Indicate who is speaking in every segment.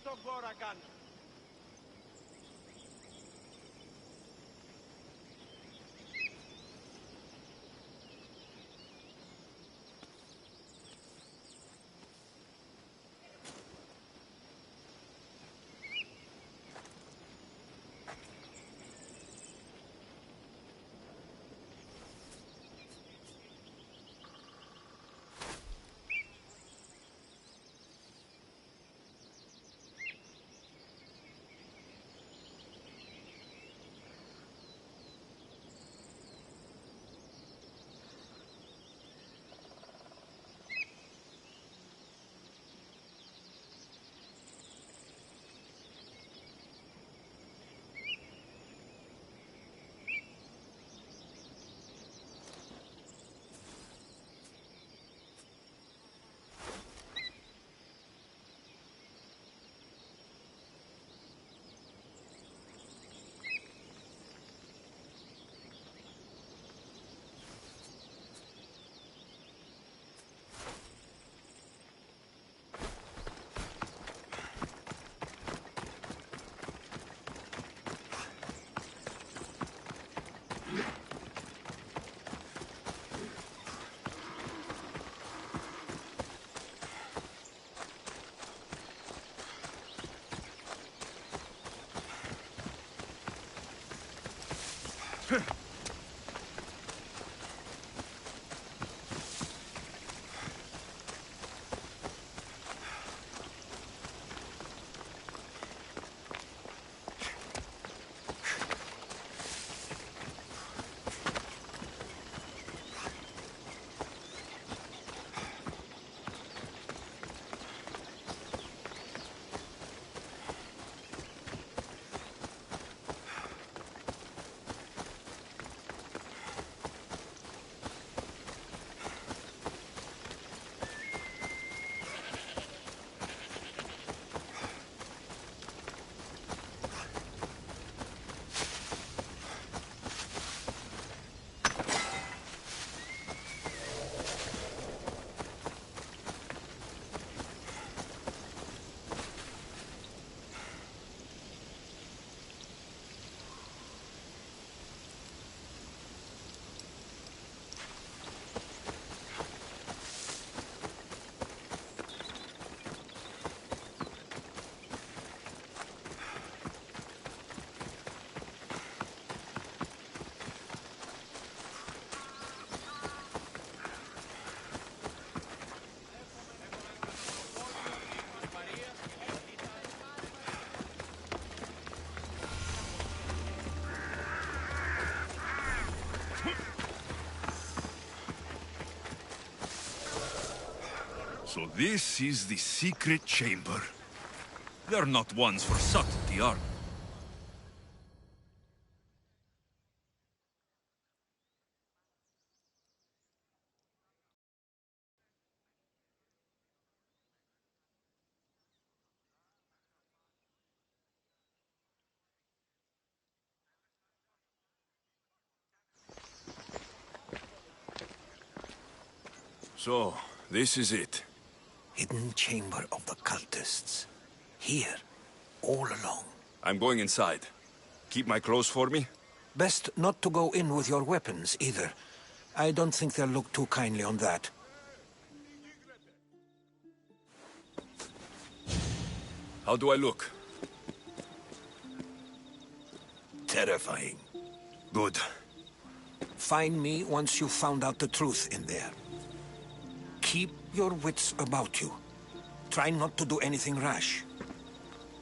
Speaker 1: Στον κόρα κάνω.
Speaker 2: So this is the secret chamber. They're not ones for subtlety, are they? So, this is it.
Speaker 3: Hidden chamber of the cultists. Here, all along.
Speaker 2: I'm going inside. Keep my clothes for me?
Speaker 3: Best not to go in with your weapons, either. I don't think they'll look too kindly on that.
Speaker 2: How do I look?
Speaker 3: Terrifying.
Speaker 2: Good.
Speaker 3: Find me once you've found out the truth in there. Keep your wits about you. Try not to do anything rash.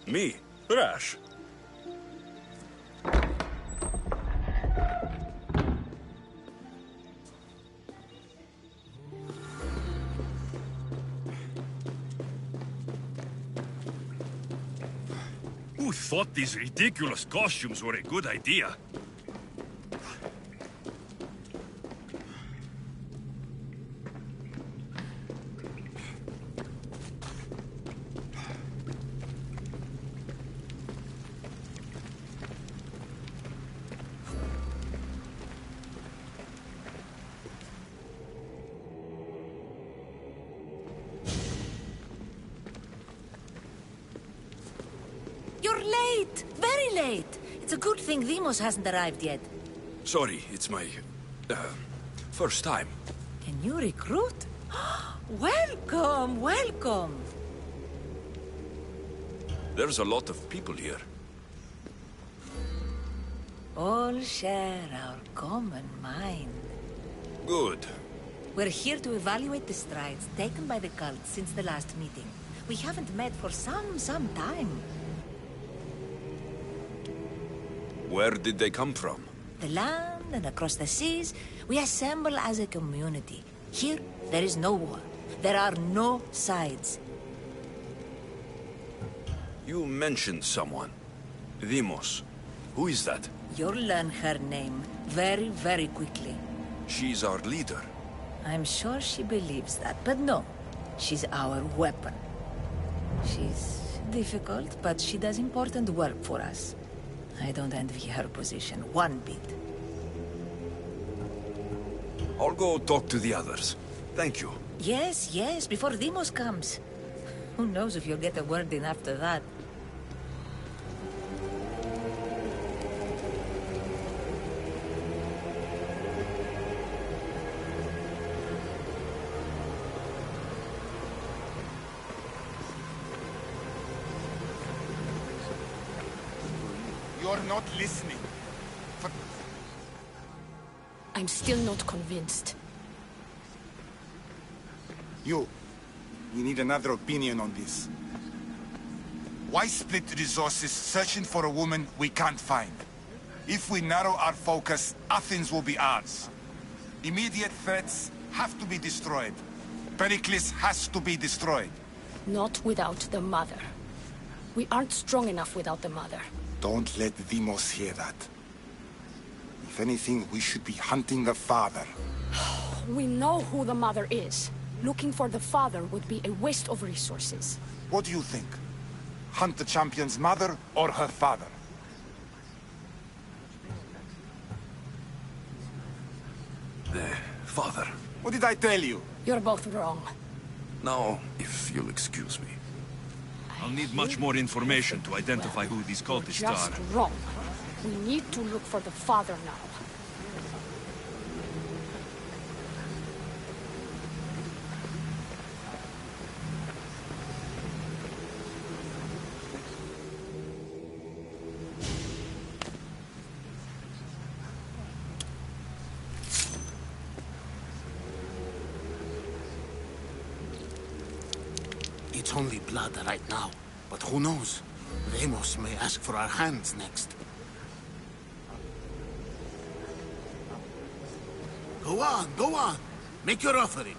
Speaker 2: Me? Rash? Who thought these ridiculous costumes were a good idea?
Speaker 4: You're late! Very late! It's a good thing Demos hasn't arrived yet.
Speaker 2: Sorry, it's my... first time.
Speaker 4: Can you recruit? Welcome, welcome!
Speaker 2: There's a lot of people here.
Speaker 4: All share our common mind.
Speaker 2: Good.
Speaker 4: We're here to evaluate the strides taken by the cult since the last meeting. We haven't met for some time.
Speaker 2: Where did they come from?
Speaker 4: The land and across the seas, we assemble as a community. Here, there is no war. There are no sides.
Speaker 2: You mentioned someone. Demos. Who is that?
Speaker 4: You'll learn her name very quickly.
Speaker 2: She's our leader.
Speaker 4: I'm sure she believes that, but no. She's our weapon. She's difficult, but she does important work for us. I don't envy her position one bit.
Speaker 2: I'll go talk to the others. Thank you.
Speaker 4: Yes, before Demos comes. Who knows if you'll get a word in after that.
Speaker 5: You're not listening.
Speaker 6: I'm still not convinced.
Speaker 5: We need another opinion on this. Why split resources searching for a woman we can't find? If we narrow our focus, Athens will be ours. Immediate threats have to be destroyed. Pericles has to be destroyed.
Speaker 6: Not without the mother. We aren't strong enough without the mother.
Speaker 5: Don't let Demos hear that. If anything, we should be hunting the father.
Speaker 6: We know who the mother is. Looking for the father would be a waste of resources.
Speaker 5: What do you think? Hunt the champion's mother or her father?
Speaker 2: The father.
Speaker 5: What did I tell you?
Speaker 6: You're both wrong.
Speaker 2: Now, if you'll excuse me. I'll need much more information to identify who these
Speaker 6: You're
Speaker 2: cultists
Speaker 6: just
Speaker 2: are.
Speaker 6: wrong. We need to look for the father now.
Speaker 7: It's only blood right now, but who knows? Demos may ask for our hands next. Go on! Make your offering.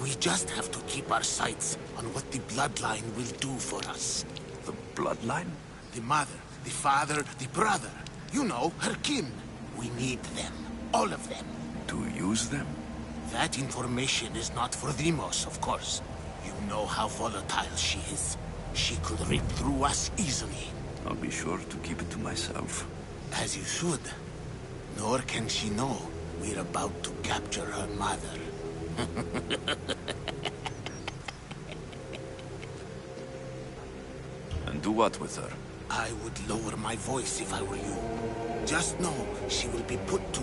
Speaker 7: We just have to keep our sights on what the bloodline will do for us.
Speaker 2: The bloodline?
Speaker 7: The mother, the father, the brother. You know, her kin. We need them. All of them.
Speaker 2: To use them?
Speaker 7: That information is not for Demos, of course. You know how volatile she is. She could rip through us easily.
Speaker 2: I'll be sure to keep it to myself.
Speaker 7: As you should. Nor can she know we're about to capture her mother.
Speaker 2: And do what with her?
Speaker 7: I would lower my voice if I were you. Just know she will be put to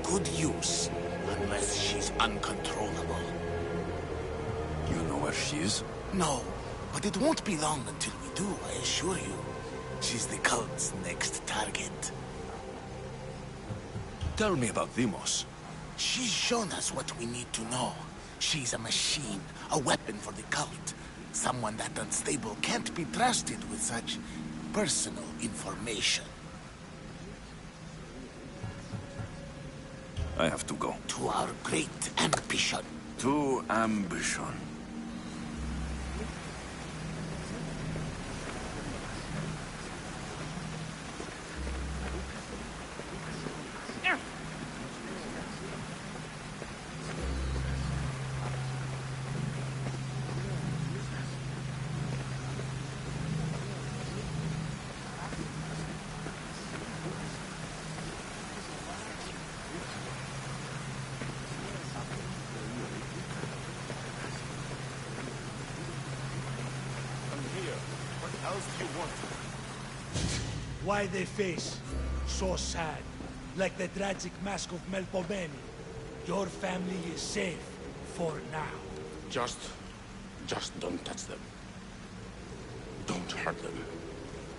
Speaker 7: good use, unless she's uncontrollable.
Speaker 2: You know where she is?
Speaker 7: No, but it won't be long until we do, I assure you. She's the cult's next target.
Speaker 2: Tell me about Deimos.
Speaker 7: She's shown us what we need to know. She's a machine, a weapon for the cult. Someone that unstable can't be trusted with such personal information.
Speaker 2: I have to go.
Speaker 7: To our great ambition.
Speaker 2: To ambition.
Speaker 8: Why they face? So sad. Like the tragic mask of Melpomene. Your family is safe. For now.
Speaker 9: Just don't touch them. Don't hurt them.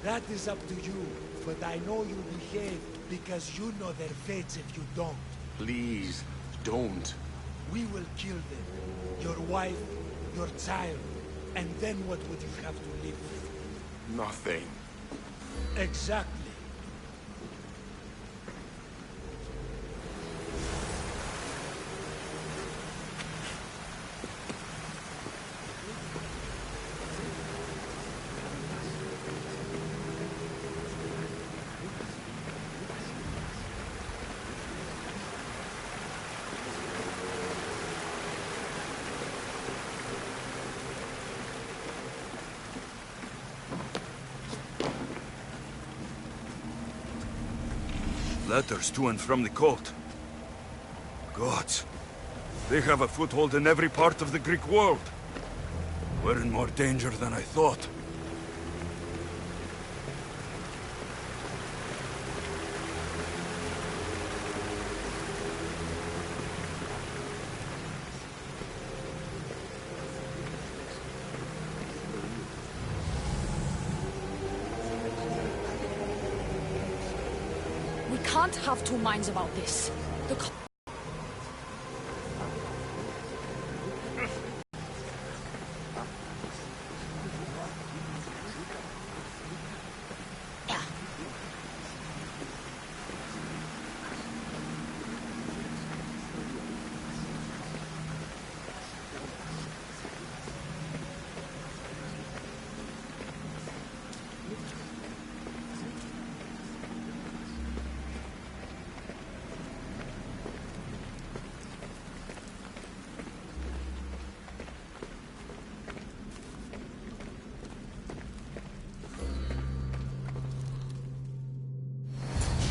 Speaker 8: That is up to you. But I know you behave because you know their fates if you don't.
Speaker 9: Please, don't.
Speaker 8: We will kill them. Your wife, your child. And then what would you have to live with?
Speaker 9: Nothing.
Speaker 8: Exactly.
Speaker 2: Letters to and from the cult. Gods. They have a foothold in every part of the Greek world. We're in more danger than I thought.
Speaker 6: We can't have two minds about this. The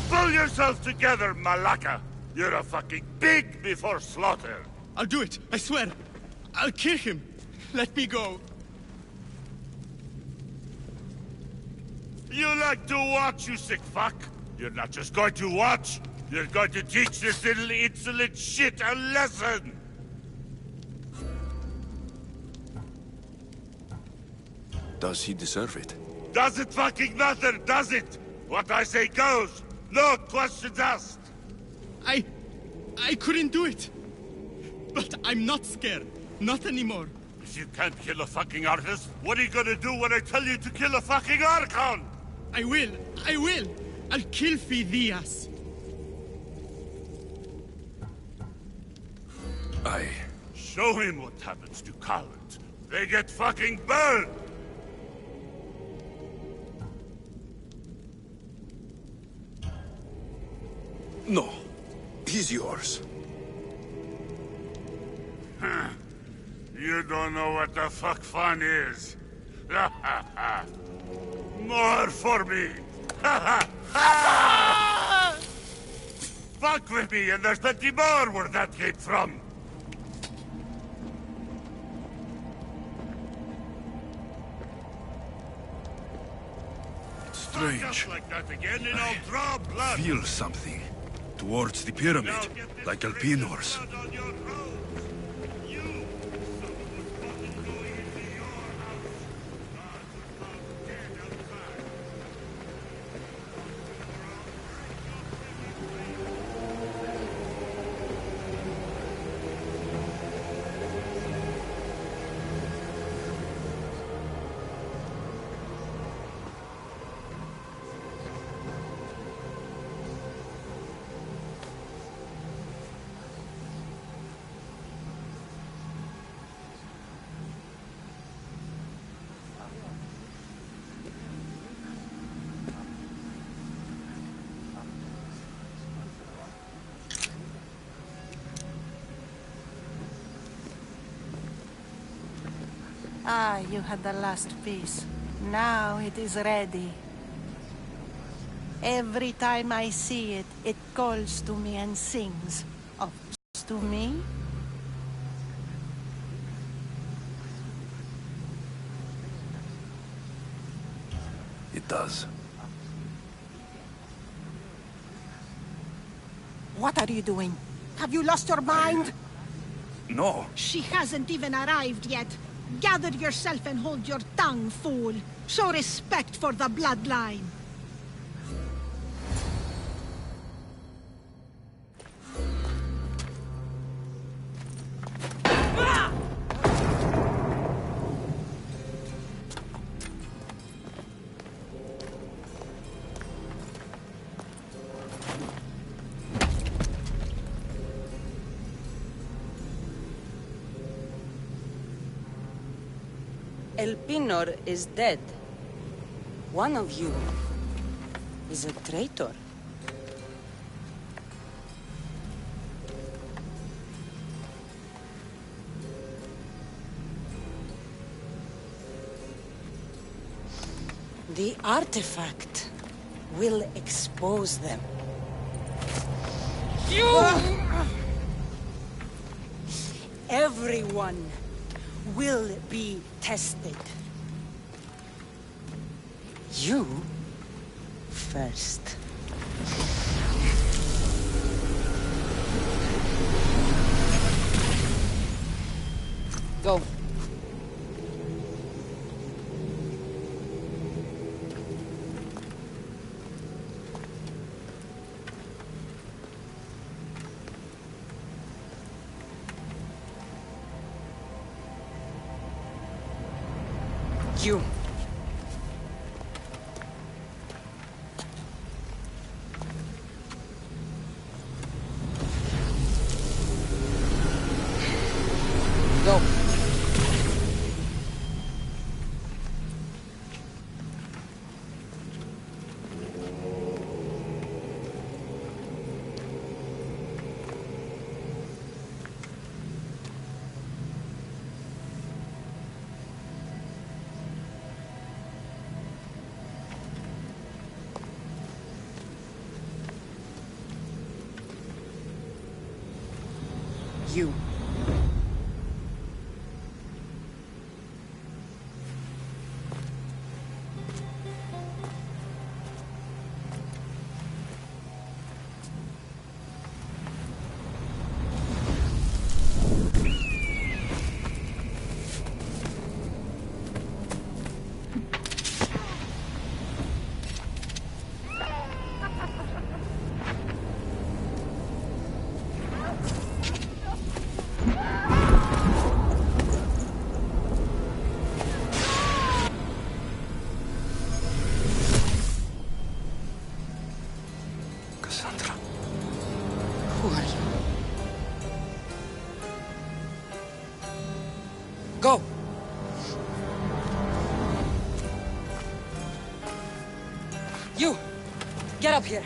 Speaker 1: Pull yourself together, Malaka! You're a fucking pig before slaughter!
Speaker 10: I'll do it, I swear. I'll kill him. Let me go.
Speaker 1: You like to watch, you sick fuck? You're not just going to watch, you're going to teach this little insolent shit a lesson!
Speaker 2: Does he deserve it?
Speaker 1: Does it fucking matter, does it? What I say goes! No questions asked!
Speaker 10: I couldn't do it. But I'm not scared. Not anymore.
Speaker 1: If you can't kill a fucking artist, what are you gonna do when I tell you to kill a fucking Archon?
Speaker 10: I will. I'll kill Phidias.
Speaker 1: Show him what happens to cowards. They get fucking burned!
Speaker 2: No. He's yours.
Speaker 1: You don't know what the fuck fun is. More for me! Fuck with me and there's plenty more where that came from!
Speaker 2: It's strange.
Speaker 1: Like that again, and I'll draw blood.
Speaker 2: Feel something. Towards the pyramid, like Alpinor's.
Speaker 11: Ah, you had the last piece. Now it is ready. Every time I see it, it calls to me and sings. Oh, to me?
Speaker 2: It does.
Speaker 11: What are you doing? Have you lost your mind?
Speaker 2: No.
Speaker 12: She hasn't even arrived yet. Gather yourself and hold your tongue, fool. Show respect for the bloodline.
Speaker 13: El Pinor is dead. One of you is a traitor. The artifact will expose them. Everyone will be tested. You first. Go. You. Go. You. Go! You! Get up here!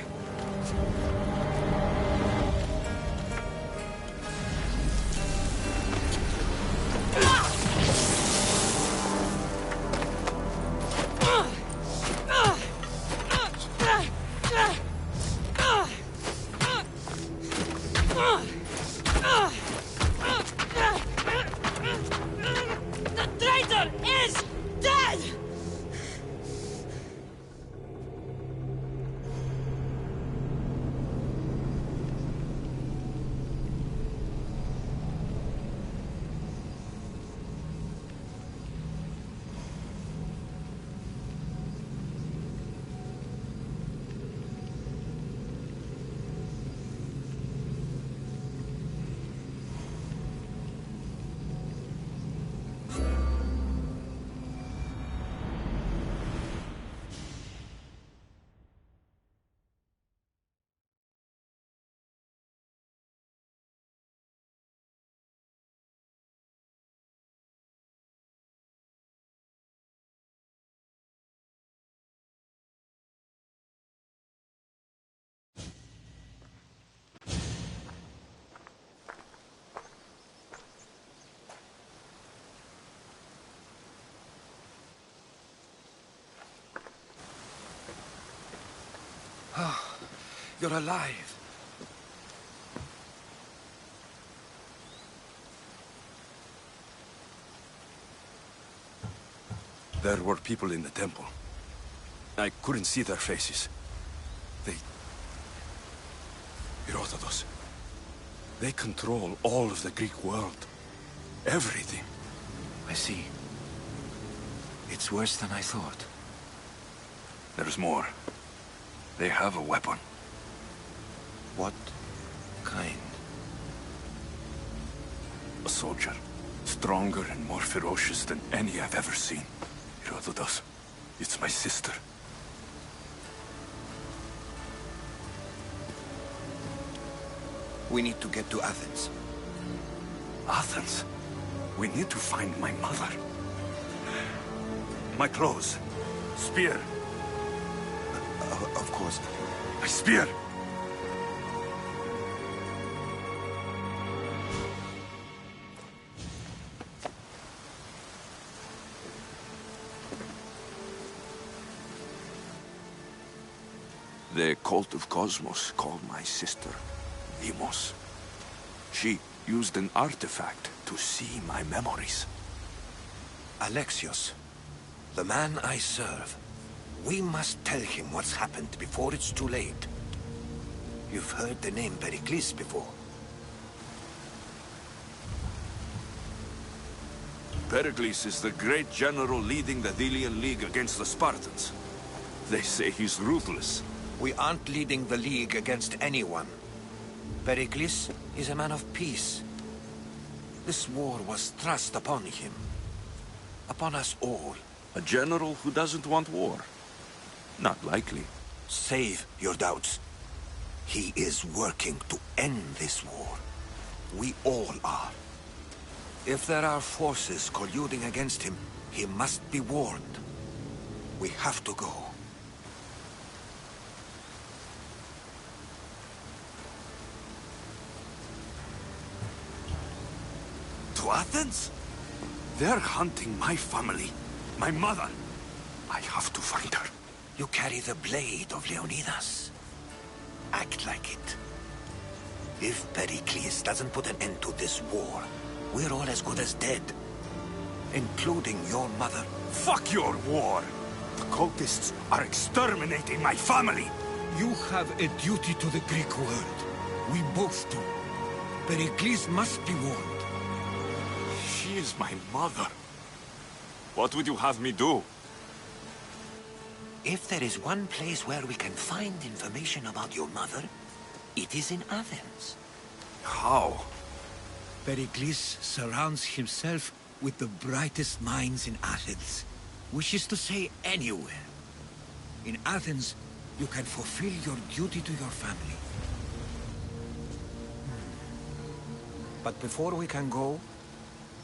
Speaker 3: You're alive.
Speaker 2: There were people in the temple. I couldn't see their faces. Herodotus. They control all of the Greek world. Everything.
Speaker 3: I see. It's worse than I thought.
Speaker 2: There's more. They have a weapon.
Speaker 3: What kind?
Speaker 2: A soldier. Stronger and more ferocious than any I've ever seen. Herodotus. It's my sister.
Speaker 3: We need to get to Athens.
Speaker 2: Athens? We need to find my mother. My clothes. Spear.
Speaker 3: Of course.
Speaker 2: My spear! The cult of Cosmos called my sister Demos. She used an artifact to see my memories.
Speaker 3: Alexios, the man I serve. We must tell him what's happened before it's too late. You've heard the name Pericles before.
Speaker 2: Pericles is the great general leading the Delian League against the Spartans. They say he's ruthless.
Speaker 3: We aren't leading the League against anyone. Pericles is a man of peace. This war was thrust upon him. Upon us all.
Speaker 2: A general who doesn't want war? Not likely.
Speaker 3: Save your doubts. He is working to end this war. We all are. If there are forces colluding against him, he must be warned. We have to go.
Speaker 2: To Athens? They're hunting my family, my mother. I have to find her.
Speaker 3: You carry the blade of Leonidas. Act like it. If Pericles doesn't put an end to this war, we're all as good as dead. Including your mother.
Speaker 2: Fuck your war! The cultists are exterminating my family!
Speaker 3: You have a duty to the Greek world. We both do. Pericles must be warned.
Speaker 2: She is my mother. What would you have me do?
Speaker 3: If there is one place where we can find information about your mother, it is in Athens.
Speaker 2: How?
Speaker 3: Pericles surrounds himself with the brightest minds in Athens. Which is to say, anywhere. In Athens, you can fulfill your duty to your family. But before we can go,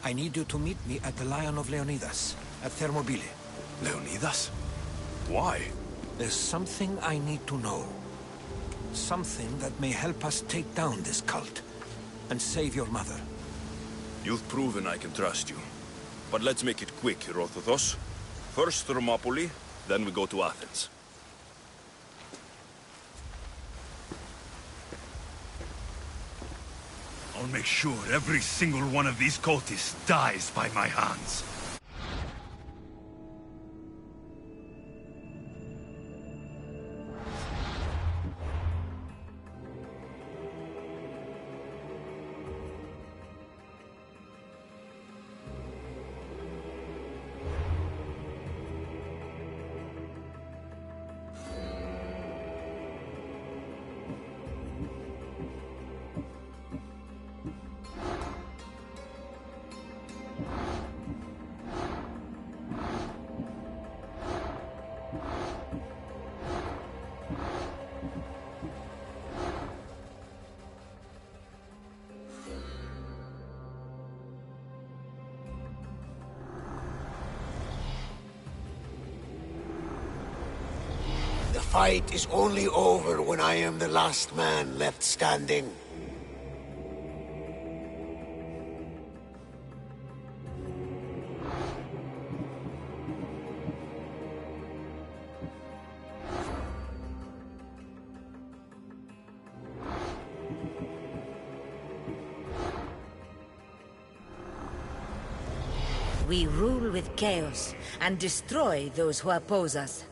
Speaker 3: I need you to meet me at the Lion of Leonidas, at Thermopylae.
Speaker 2: Leonidas? Why?
Speaker 3: There's something I need to know. Something that may help us take down this cult, and save your mother.
Speaker 2: You've proven I can trust you. But let's make it quick, Herodotus. First Thermopylae, then we go to Athens. I'll make sure every single one of these cultists dies by my hands.
Speaker 14: The fight is only over when I am the last man left standing.
Speaker 4: we rule with chaos and destroy those who oppose us.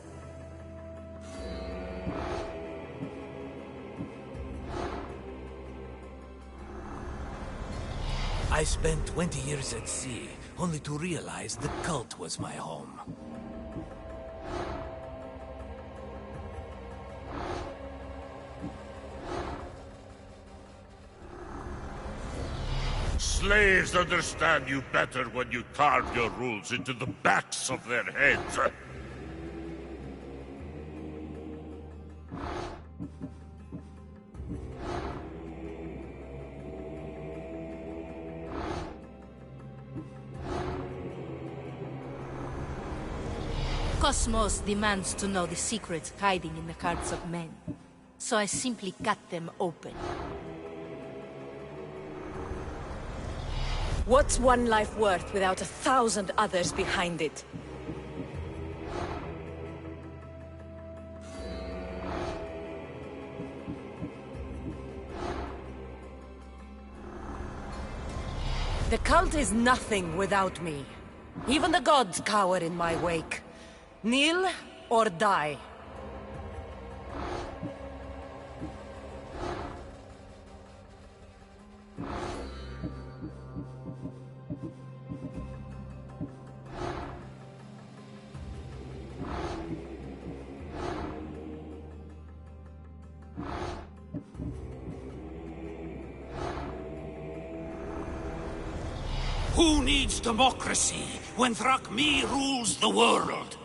Speaker 15: I spent 20 years at sea, only to realize the cult was my home.
Speaker 1: Slaves understand you better when you carve your rules into the backs of their heads.
Speaker 16: Cosmos demands to know the secrets hiding in the hearts of men, so I simply cut them open.
Speaker 4: What's one life worth without 1,000 others behind it? The cult is nothing without me. Even the gods cower in my wake. Kneel or die.
Speaker 14: Who needs democracy when Thrakmi rules the world?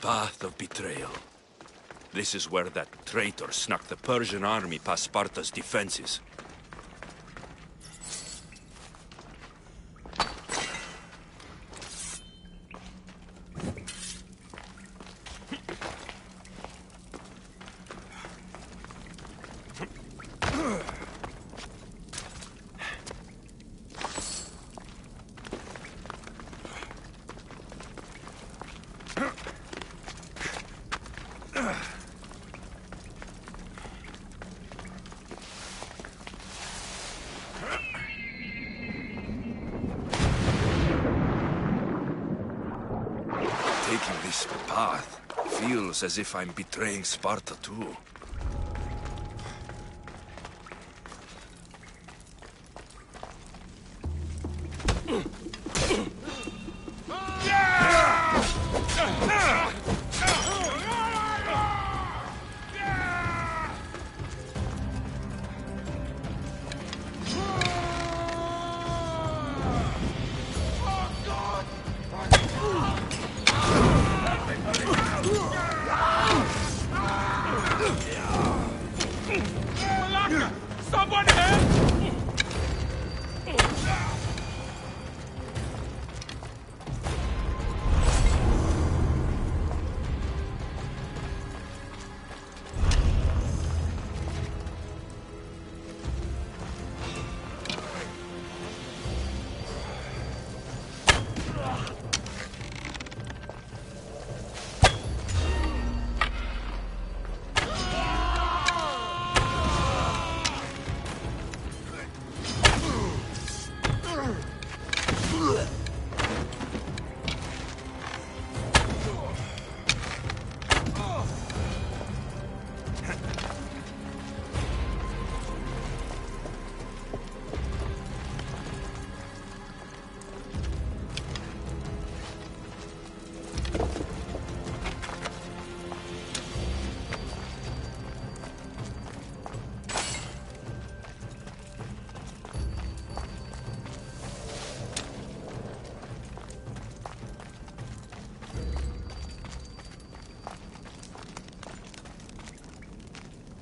Speaker 2: Path of betrayal. This is where that traitor snuck the Persian army past Sparta's defenses. Taking this path feels as if I'm betraying Sparta too.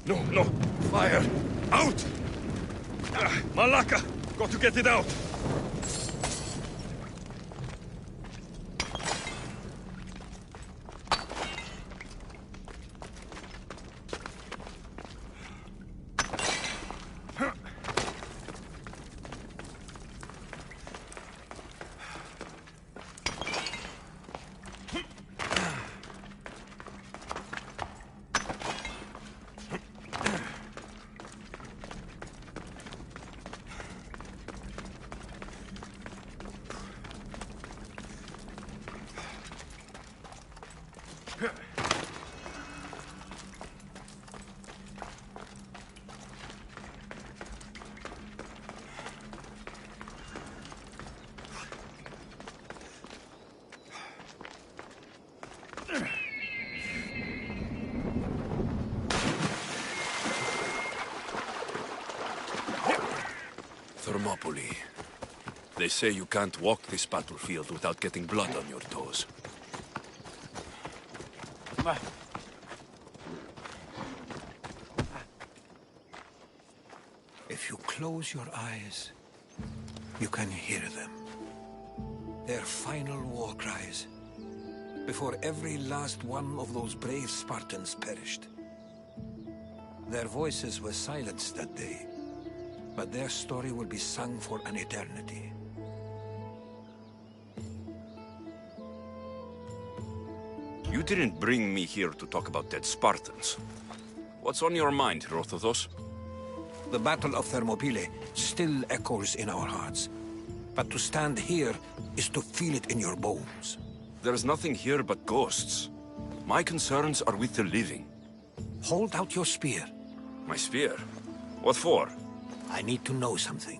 Speaker 2: No, no! Fire! Out! Malaka! Got to get it out! Thermopylae. They say you can't walk this battlefield without getting blood on your toes.
Speaker 3: If you close your eyes, you can hear them. Their final war cries, before every last one of those brave Spartans perished. Their voices were silenced that day, but their story will be sung for an eternity.
Speaker 2: You didn't bring me here to talk about dead Spartans. What's on your mind, Herodotus?
Speaker 3: The Battle of Thermopylae still echoes in our hearts. But to stand here is to feel it in your bones.
Speaker 2: There's nothing here but ghosts. My concerns are with the living.
Speaker 3: Hold out your spear.
Speaker 2: My spear? What for?
Speaker 3: I need to know something.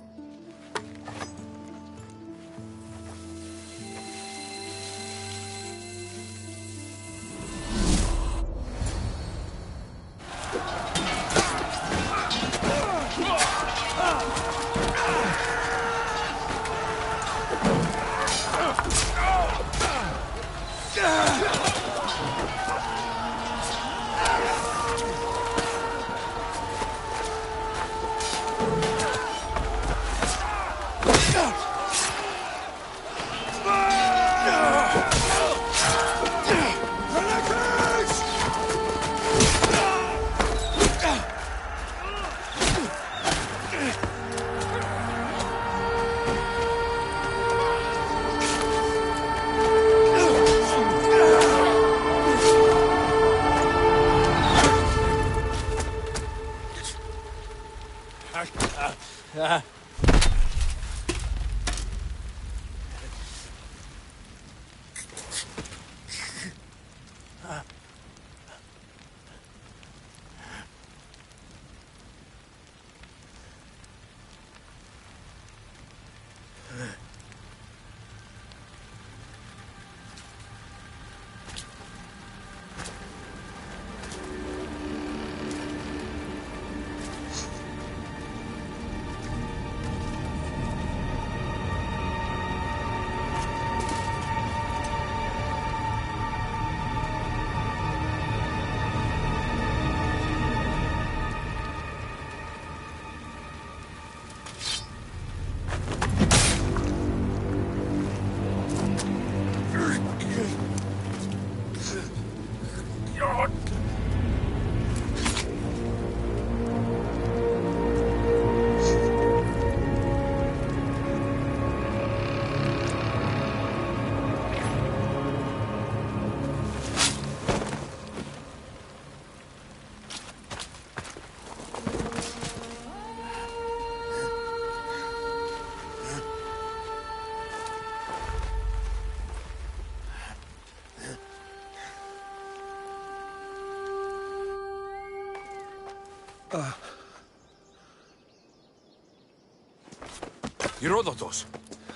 Speaker 2: Herodotus!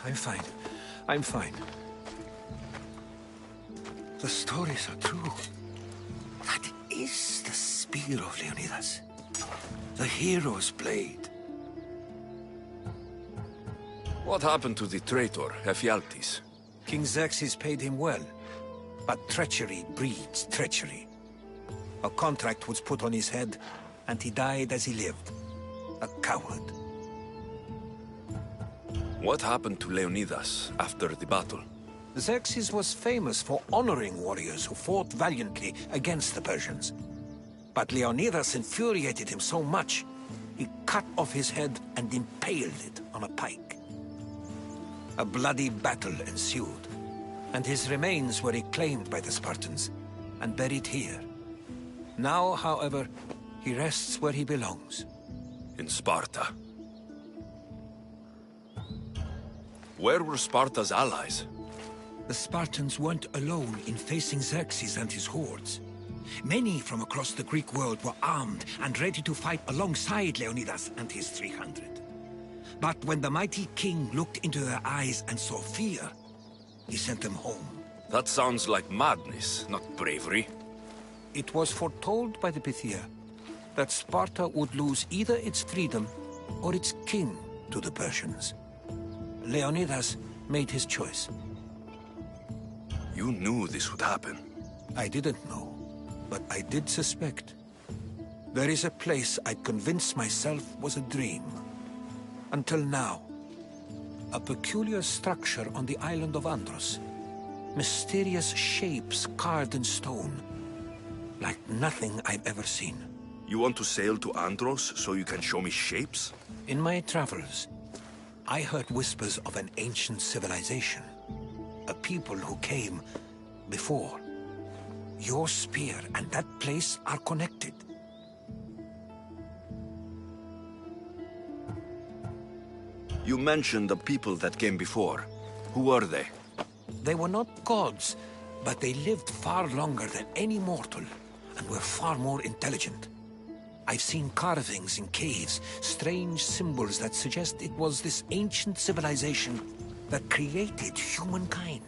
Speaker 3: I'm fine. I'm fine. The stories are true. That is the spear of Leonidas. The hero's blade.
Speaker 2: What happened to the traitor, Ephialtes?
Speaker 3: King Xerxes paid him well, but treachery breeds treachery. A contract was put on his head, and he died as he lived. A coward.
Speaker 2: What happened to Leonidas after the battle?
Speaker 3: Xerxes was famous for honoring warriors who fought valiantly against the Persians. But Leonidas infuriated him so much, he cut off his head and impaled it on a pike. A bloody battle ensued, and his remains were reclaimed by the Spartans and buried here. Now, however, he rests where he belongs.
Speaker 2: In Sparta. Where were Sparta's allies?
Speaker 3: The Spartans weren't alone in facing Xerxes and his hordes. Many from across the Greek world were armed and ready to fight alongside Leonidas and his 300. But when the mighty king looked into their eyes and saw fear, he sent them home.
Speaker 2: That sounds like madness, not bravery.
Speaker 3: It was foretold by the Pythia that Sparta would lose either its freedom or its king to the Persians. Leonidas made his choice.
Speaker 2: You knew this would happen.
Speaker 3: I didn't know. but I did suspect. There is a place I'd convinced myself was a dream. Until now. A peculiar structure on the island of Andros. Mysterious shapes carved in stone. Like nothing I've ever seen.
Speaker 2: You want to sail to Andros so you can show me shapes?
Speaker 3: In my travels, I heard whispers of an ancient civilization. A people who came before. Your spear and that place are connected.
Speaker 2: You mentioned the people that came before. Who are they?
Speaker 3: They were not gods, but they lived far longer than any mortal, and were far more intelligent. I've seen carvings in caves, strange symbols that suggest it was this ancient civilization that created humankind,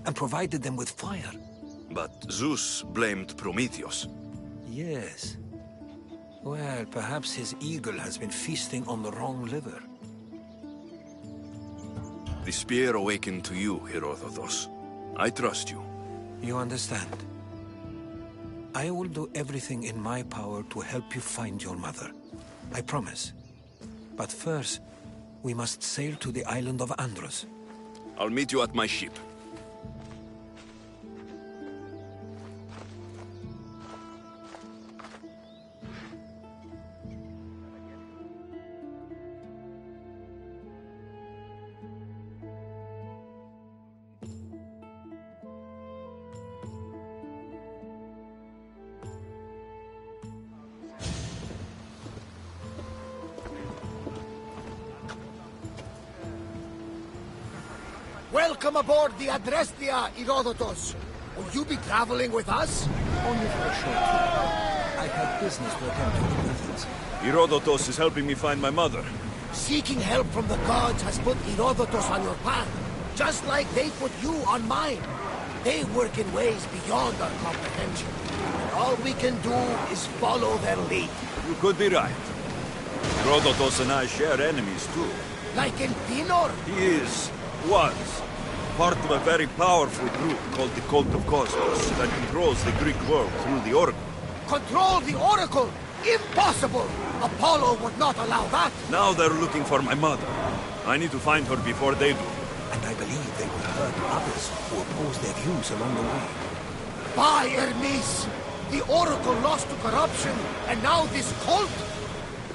Speaker 3: and provided them with fire.
Speaker 2: But Zeus blamed Prometheus.
Speaker 3: Yes. Well, perhaps his eagle has been feasting on the wrong liver.
Speaker 2: The spear awakened to you, Herodotus. I trust you.
Speaker 3: You understand? I will do everything in my power to help you find your mother. I promise. But first, we must sail to the island of Andros.
Speaker 2: I'll meet you at my ship.
Speaker 14: Welcome aboard the Adrestia, Herodotus. Will you be traveling with us?
Speaker 3: Only for a short trip. I have business to attend to in Athens.
Speaker 2: Herodotus is helping me find my mother.
Speaker 14: Seeking help from the gods has put Herodotus on your path, just like they put you on mine. They work in ways beyond our comprehension, and all we can do is follow their lead.
Speaker 2: You could be right. Herodotus and I share enemies too.
Speaker 14: Like in Pinor?
Speaker 2: He was part of a very powerful group called the Cult of Cosmos that controls the Greek world through the Oracle.
Speaker 14: Control the Oracle? Impossible! Apollo would not allow that!
Speaker 2: Now they're looking for my mother. I need to find her before they do.
Speaker 3: And I believe they will hurt others who oppose their views along the way.
Speaker 14: By Hermes! The Oracle lost to corruption, and now this cult?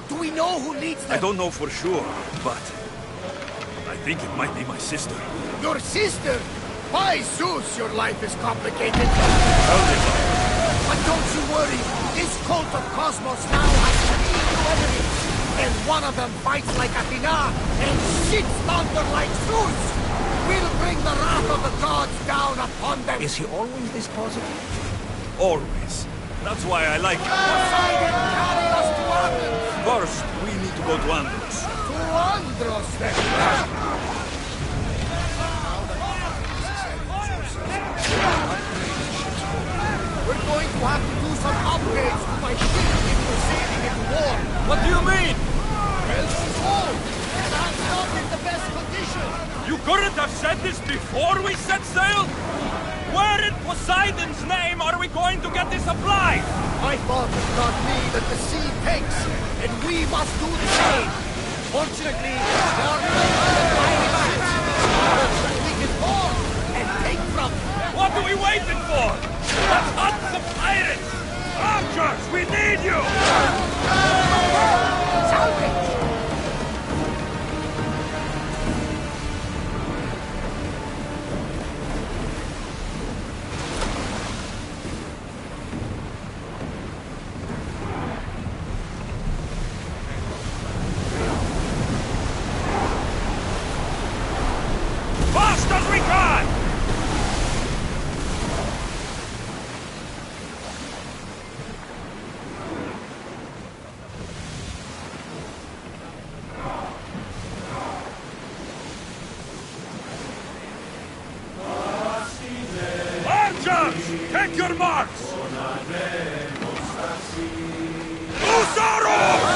Speaker 14: Do we know who leads them?
Speaker 2: I don't know for sure, but I think it might be my sister.
Speaker 14: Your sister? By Zeus, your life is complicated.
Speaker 2: Tell me.
Speaker 14: But don't you worry. This cult of Cosmos now has 3 new enemies. And one of them fights like Athena and shits thunder like Zeus. We'll bring the wrath of the gods down upon them.
Speaker 3: Is he always this positive?
Speaker 2: Always. That's why I like him.
Speaker 14: Poseidon, carry us to Athens.
Speaker 2: First, we need to go to Andros.
Speaker 14: To Andros, then. We're going to have to do some upgrades to my ship if we're sailing into war.
Speaker 2: What do you mean?
Speaker 14: Well, she's old, and I'm not in the best condition.
Speaker 2: You couldn't have said this before we set sail? Where in Poseidon's name are we going to get this supplies?
Speaker 14: I thought it taught me that the sea takes, and we must do the same. Fortunately, there are many ships that we can board and take from.
Speaker 2: What are we waiting for? Let's hunt some pirates! Archers, we need you!
Speaker 14: Salvage!
Speaker 2: Fast as we can! Archers, take your marks! Usaros!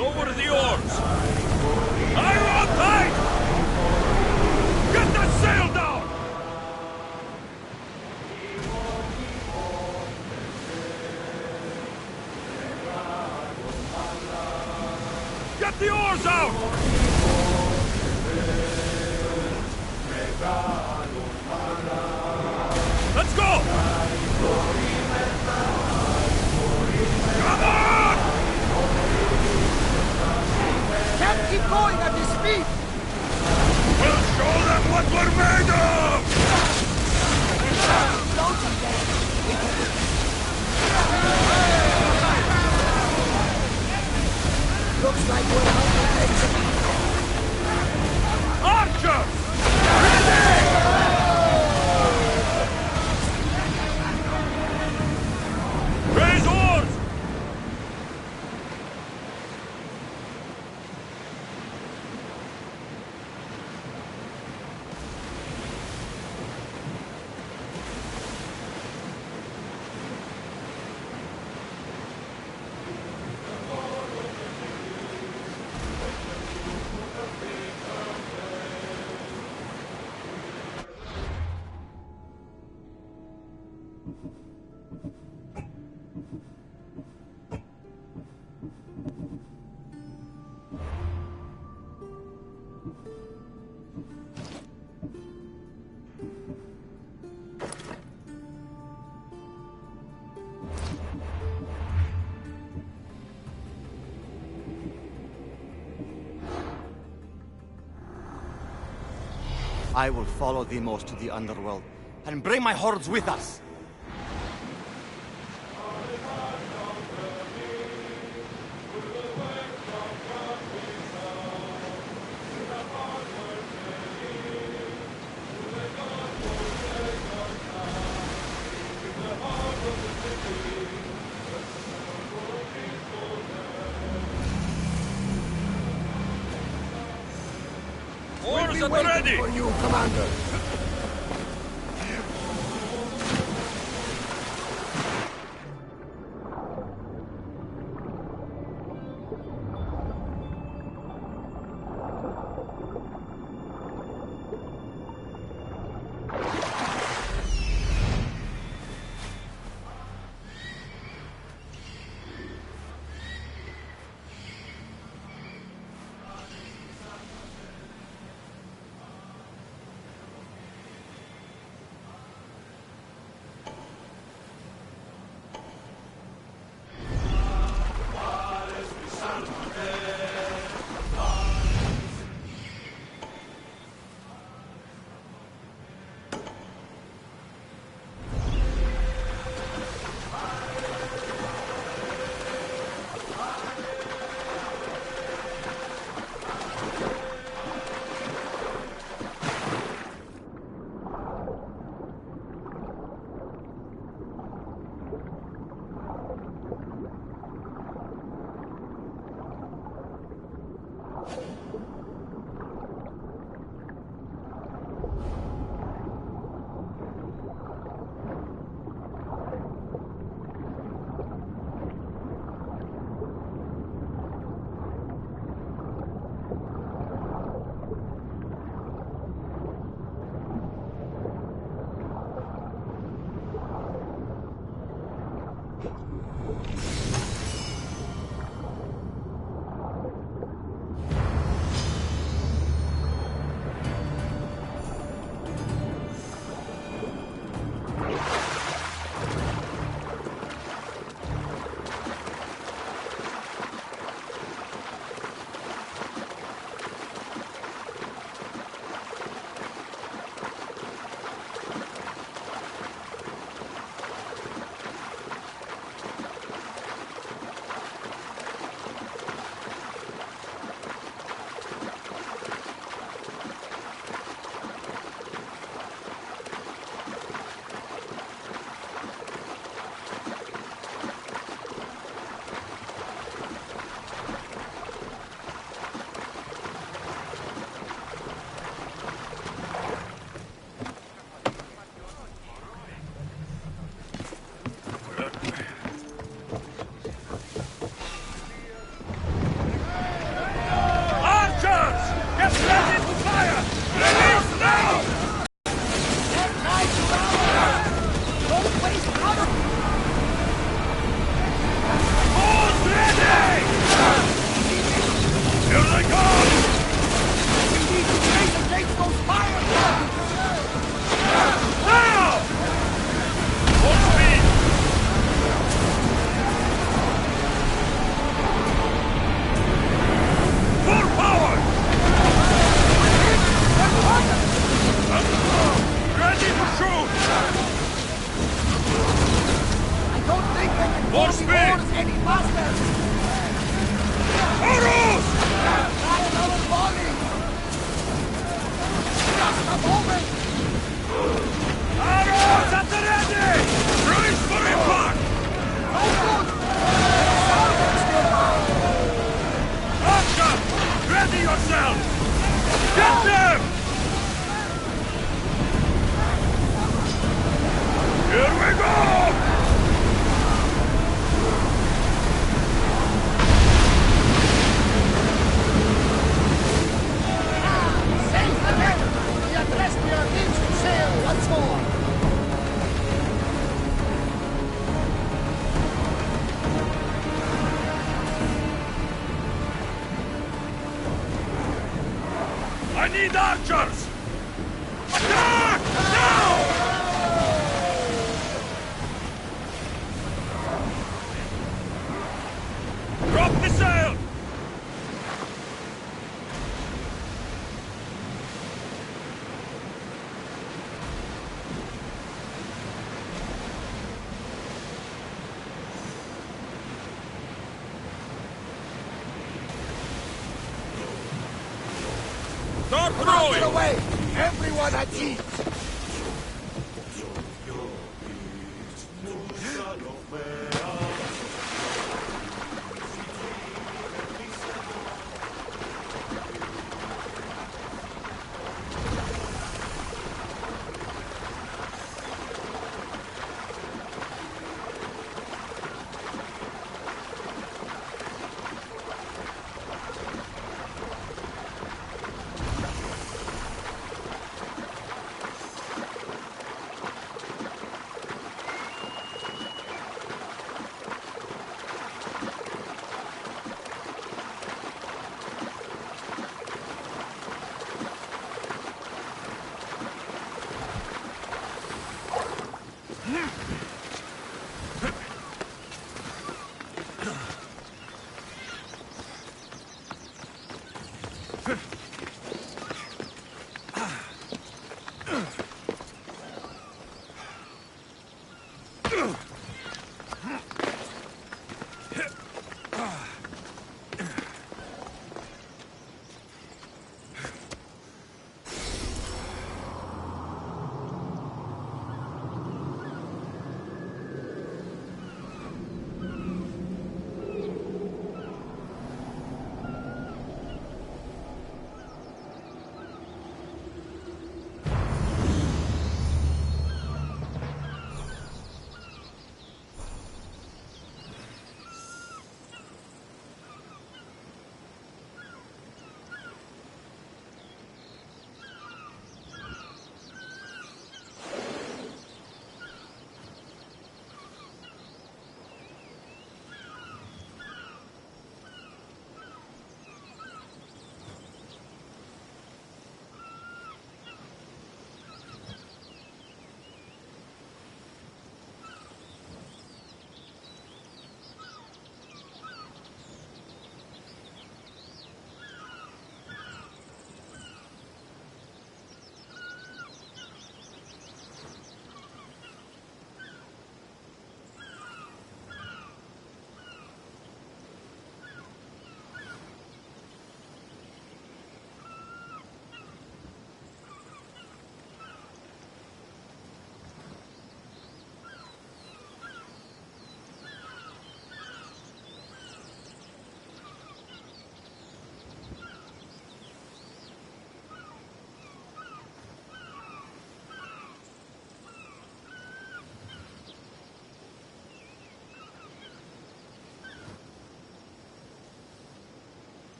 Speaker 2: Lower the oars! Are on tight! Get the sail down! Get the oars out! Let's go! Come on!
Speaker 14: Can't keep going at this speed!
Speaker 2: We'll show them what we're made of!
Speaker 14: Looks like we're out of exit.
Speaker 2: Archers! Ready! Raise oars!
Speaker 17: I will follow Demos to the underworld, and bring my hordes with us!
Speaker 2: Oars at the ready!
Speaker 14: For you, Commander.
Speaker 2: need archers! Attack! Now! Drop the sail!
Speaker 14: Start throwing! Get away! Everyone at ease!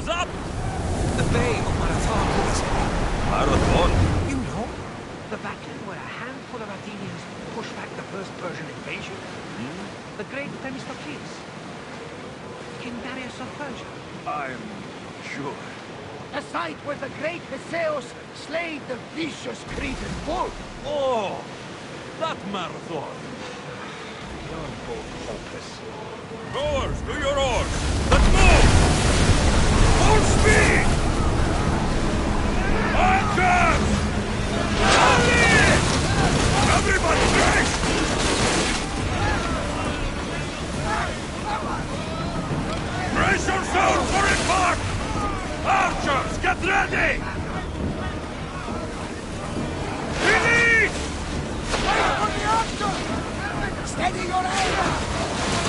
Speaker 2: What's up?
Speaker 3: The Bay of Marathon.
Speaker 2: Marathon?
Speaker 3: You know? The battle where a handful of Athenians pushed back the first Persian invasion. The great Themistocles. King Darius of Persia.
Speaker 2: I'm sure.
Speaker 14: The site where the great Theseus slayed the vicious Cretan bull.
Speaker 2: Oh, that marathon.
Speaker 3: You're both hopeless.
Speaker 2: Rowers, do your oars! Let's move! Full speed! Anchors! Rally! Everybody brace! Brace yourselves for impact! Archers, get ready! Release!
Speaker 14: Wait for the archer! Steady your aim!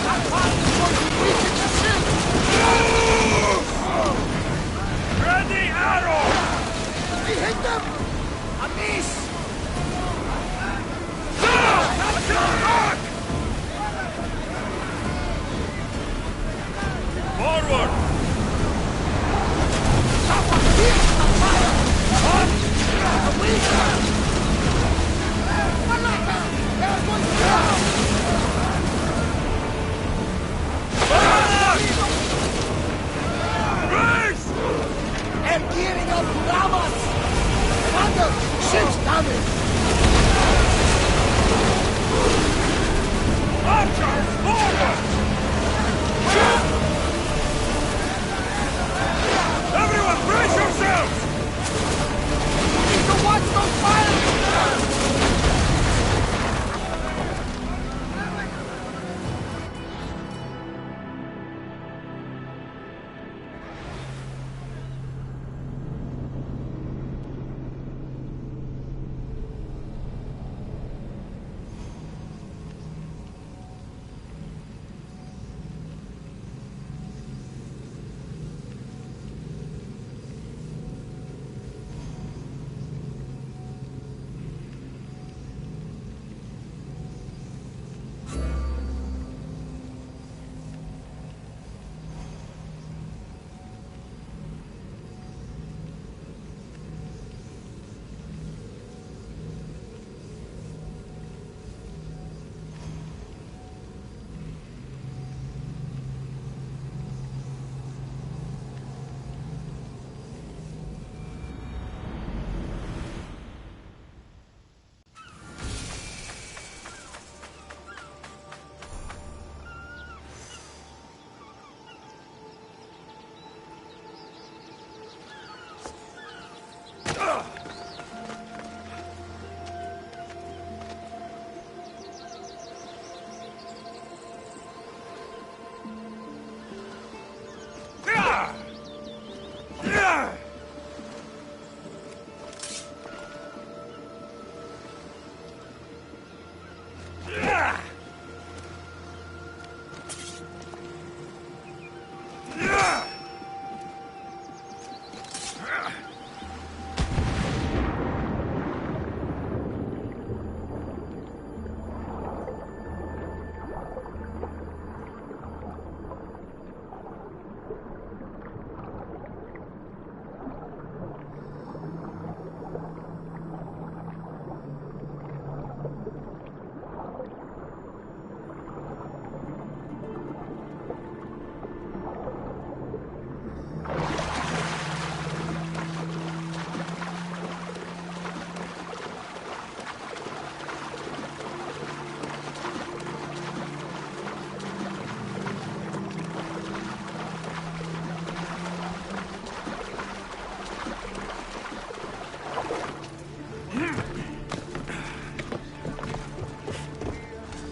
Speaker 14: That one is going to weaken the ship!
Speaker 2: Ready, arrow!
Speaker 14: We hit them! A miss!
Speaker 2: That's your mark! Forward!
Speaker 14: Someone heals the fire! What? The wind! Malaka! They're going down!
Speaker 2: Race!
Speaker 14: They're gearing up to ram us! Commander, ship's coming!
Speaker 2: Archers, forward! Everyone, brace yourselves!
Speaker 14: Need to watch those fires!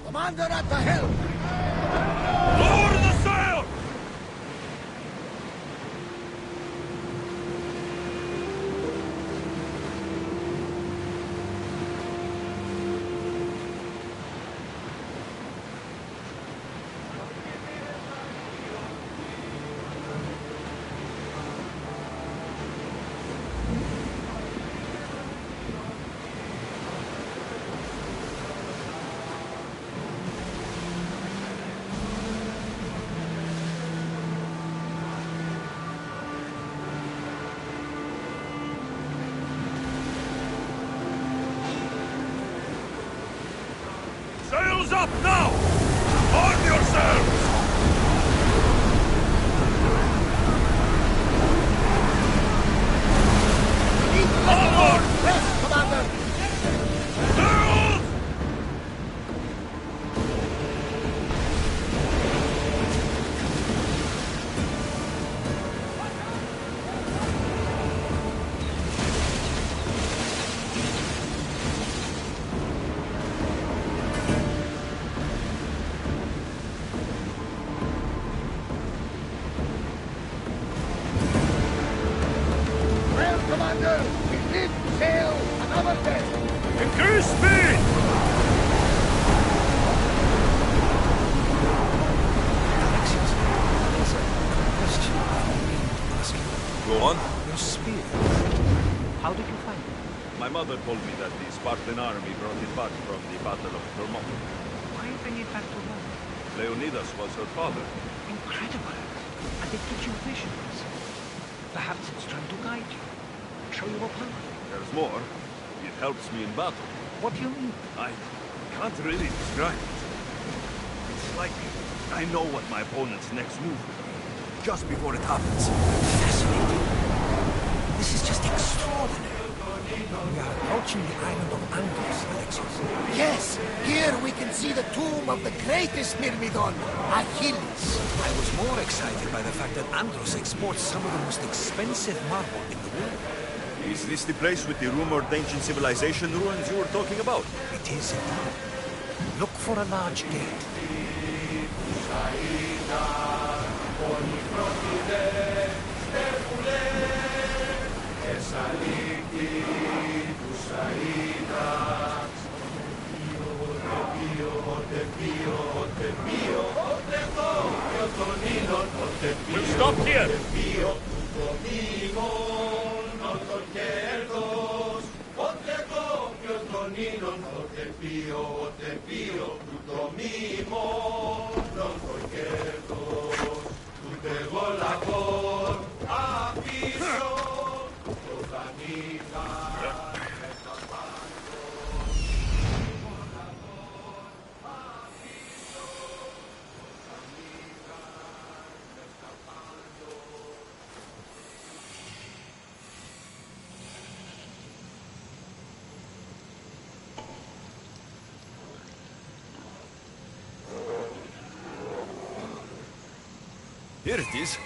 Speaker 14: Commander at the helm!
Speaker 2: Lower the sail! Shields up now! Arm yourselves!
Speaker 14: Forward! Yes, Commander! Well, Commander, we did sail another day.
Speaker 2: Increase speed!
Speaker 15: Question I mean to ask you.
Speaker 2: Go on.
Speaker 15: Your spear. How did you find it?
Speaker 2: My mother told me that the Spartan army brought it back from the Battle of Thermopylae.
Speaker 15: Why bring it back to Rome?
Speaker 2: Leonidas was her father.
Speaker 15: Incredible. And it gives you visions. Perhaps it's trying to guide you. Show you a path.
Speaker 2: There's more. It helps me in battle.
Speaker 15: What do you mean?
Speaker 2: I can't really describe it. It's like I know what my opponent's next move will be, just before it happens.
Speaker 15: Fascinating. This is just extraordinary. We are approaching the island of Andros, Alexios.
Speaker 14: Yes, here we can see the tomb of the greatest Myrmidon, Achilles.
Speaker 15: I was more excited by the fact that Andros exports some of the most expensive marble in the world.
Speaker 2: Is this the place with the rumored ancient civilization ruins you were talking about?
Speaker 15: It is indeed. Look for a large gate.
Speaker 2: We'll stop here! Here it is.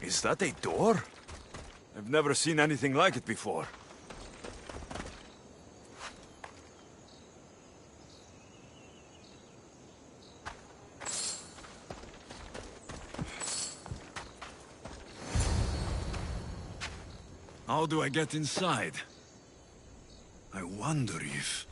Speaker 2: Is that a door? I've never seen anything like it before. How do I get inside? I wonder if...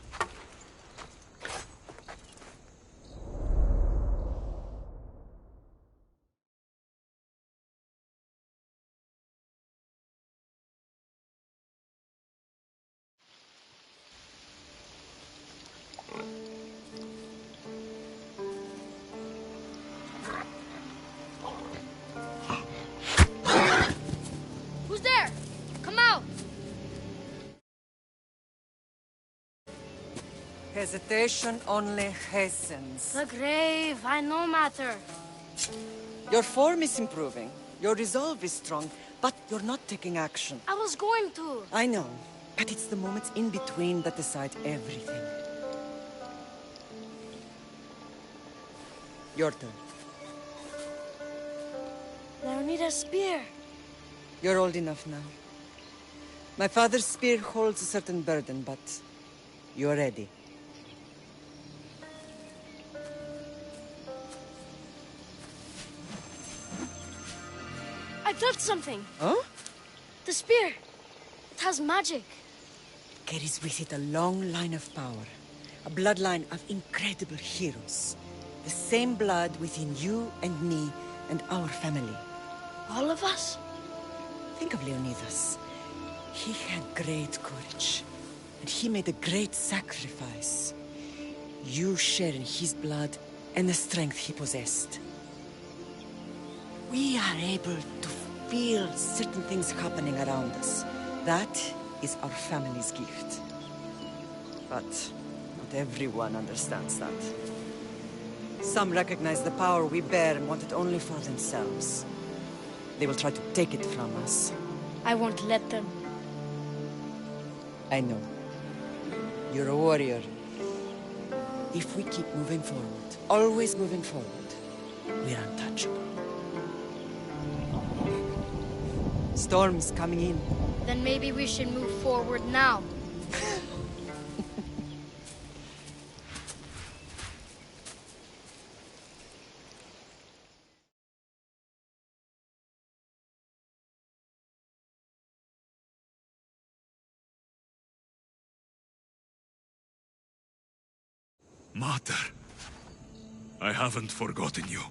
Speaker 18: Who's there? Come out!
Speaker 19: Hesitation only hastens.
Speaker 18: The grave, I no matter.
Speaker 19: Your form is improving. Your resolve is strong, but you're not taking action.
Speaker 18: I was going to.
Speaker 19: I know, but it's the moments in between that decide everything. Your turn.
Speaker 18: Leonidas' spear.
Speaker 19: You're old enough now. My father's spear holds a certain burden, but you're ready.
Speaker 18: touched something.
Speaker 19: Huh?
Speaker 18: The spear. It has magic.
Speaker 19: Carries with it a long line of power. A bloodline of incredible heroes. The same blood within you and me and our family.
Speaker 18: All of us?
Speaker 19: Think of Leonidas. He had great courage. And he made a great sacrifice. You share in his blood and the strength he possessed. We are able to feel certain things happening around us. That is our family's gift. But not everyone understands that. Some recognize the power we bear and want it only for themselves. They will try to take it from us.
Speaker 18: I won't let them.
Speaker 19: I know. You're a warrior. If we keep moving forward, always moving forward, we're untouchable. Storm's coming in.
Speaker 18: Then maybe we should move forward now.
Speaker 2: Mater, I haven't forgotten you.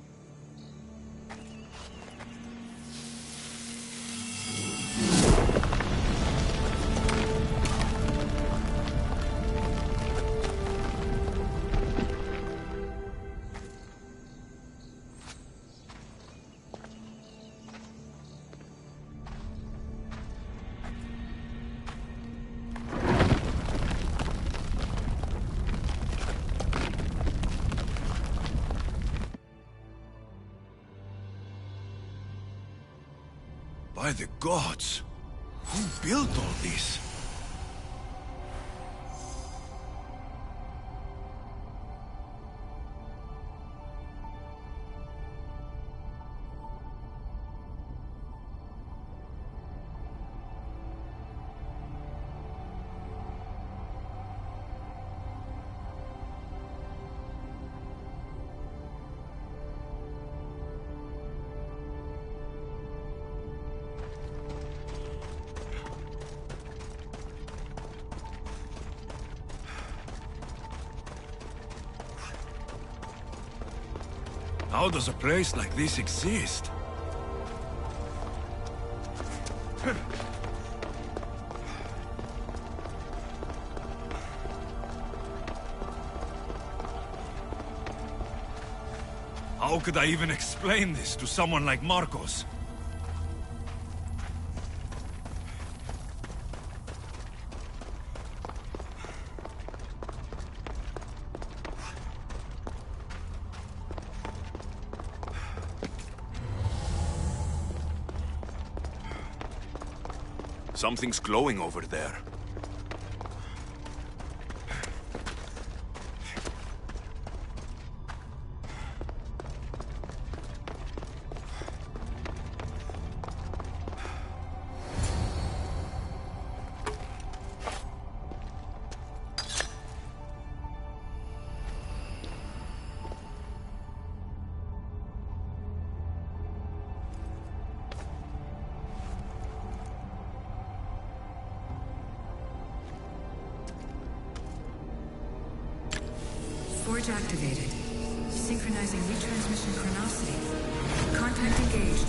Speaker 2: By the gods! Who built all this? How does a place like this exist? How could I even explain this to someone like Marcos? Something's glowing over there.
Speaker 20: Forge activated. Synchronizing retransmission chronicity. Contact engaged.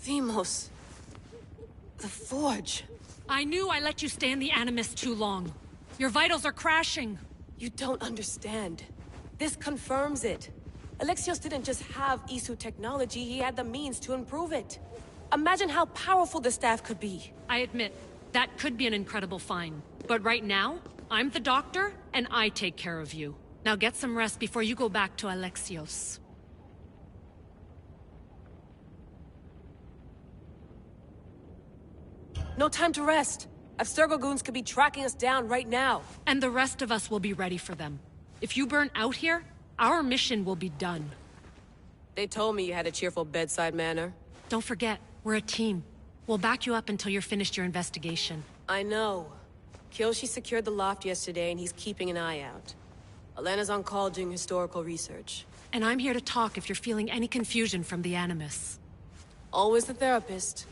Speaker 21: Themos. The Forge.
Speaker 22: I knew I let you stay in the Animus too long. Your vitals are crashing.
Speaker 21: You don't understand. This confirms it. Alexios didn't just have Isu technology, he had the means to improve it. Imagine how powerful the staff could be.
Speaker 22: I admit, that could be an incredible find. But right now, I'm the doctor, and I take care of you. Now get some rest before you go back to Alexios.
Speaker 21: No time to rest. Abstergo goons could be tracking us down right now.
Speaker 22: And the rest of us will be ready for them. If you burn out here, our mission will be done.
Speaker 21: They told me you had a cheerful bedside manner.
Speaker 22: Don't forget, we're a team. We'll back you up until you're finished your investigation.
Speaker 21: I know. Kyoshi secured the loft yesterday and he's keeping an eye out. Elena's on call doing historical research.
Speaker 22: And I'm here to talk if you're feeling any confusion from the Animus.
Speaker 21: Always the therapist.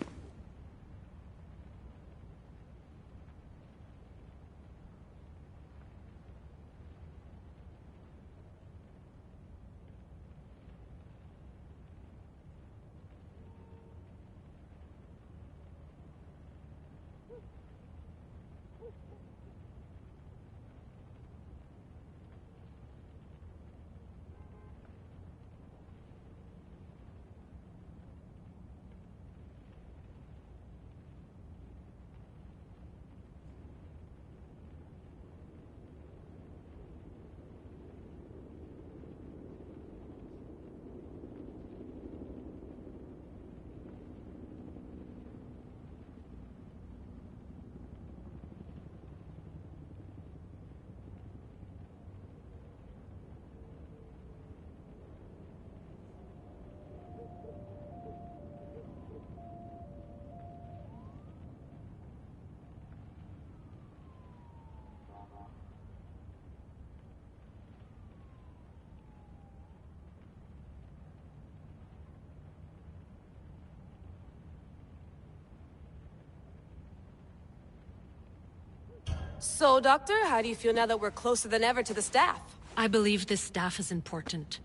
Speaker 21: So, Doctor, how do you feel now that we're closer than ever to the staff?
Speaker 22: I believe this staff is important.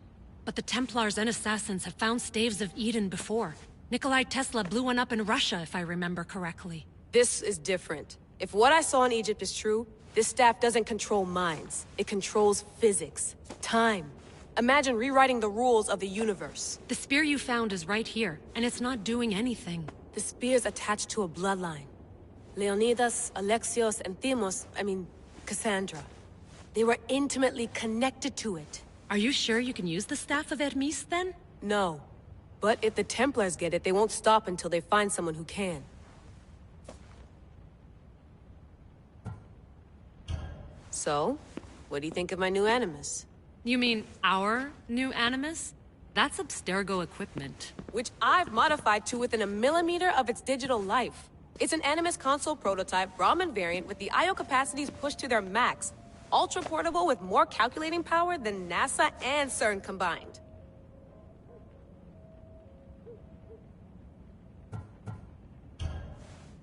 Speaker 22: But the Templars and Assassins have found staves of Eden before. Nikolai Tesla blew one up in Russia, if I remember correctly.
Speaker 21: This is different. If what I saw in Egypt is true, this staff doesn't control minds. It controls physics, time. Imagine rewriting the rules of the universe.
Speaker 22: The spear you found is right here, and it's not doing anything.
Speaker 21: The spear's attached to a bloodline. Leonidas, Alexios, and Cassandra. They were intimately connected to it.
Speaker 22: Are you sure you can use the Staff of Hermes, then?
Speaker 21: No. But if the Templars get it, they won't stop until they find someone who can. So, what do you think of my new Animus?
Speaker 22: You mean our new Animus? That's Abstergo equipment.
Speaker 21: Which I've modified to within a millimeter of its digital life. It's an Animus console prototype, Brahmin variant with the I/O capacities pushed to their max. Ultra portable with more calculating power than NASA and CERN combined.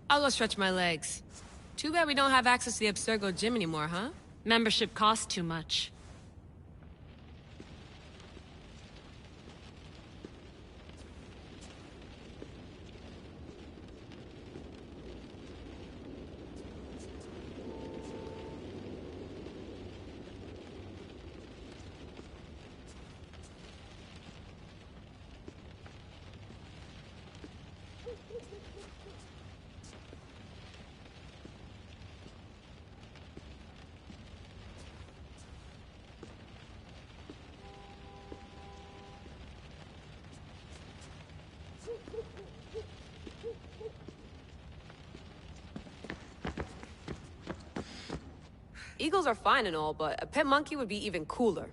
Speaker 21: I'll go stretch my legs. Too bad we don't have access to the Abstergo gym anymore, huh?
Speaker 22: Membership costs too much.
Speaker 21: Eagles are fine and all, but a pet monkey would be even cooler.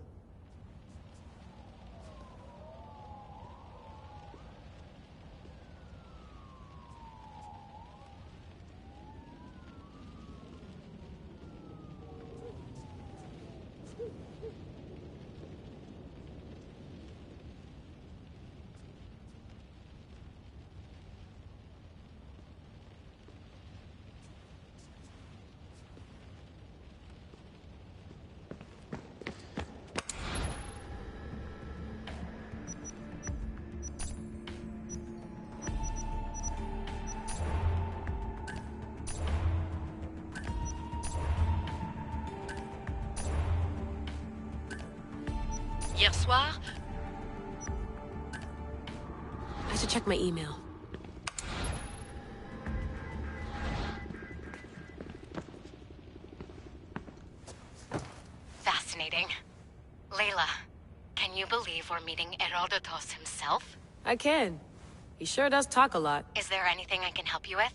Speaker 5: Hier soir,
Speaker 21: check my email.
Speaker 5: Fascinating. Layla, can you believe we're meeting Herodotus himself?
Speaker 21: I can. He sure does talk a lot.
Speaker 5: Is there anything I can help you with?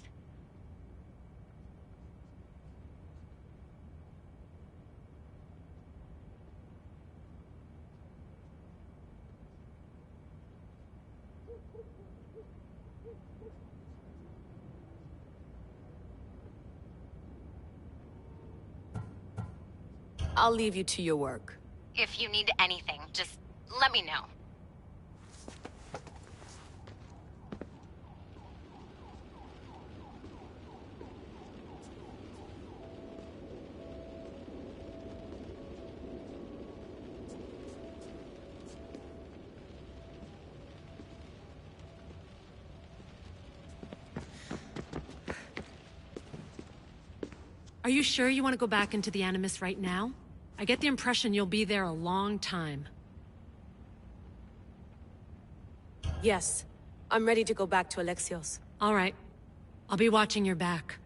Speaker 21: I'll leave you to your work.
Speaker 5: If you need anything, just let me know.
Speaker 22: Are you sure you want to go back into the Animus right now? I get the impression you'll be there a long time.
Speaker 21: Yes. I'm ready to go back to Alexios.
Speaker 22: All right. I'll be watching your back.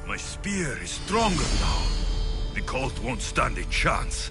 Speaker 2: My spear is stronger now. The cult won't stand a chance.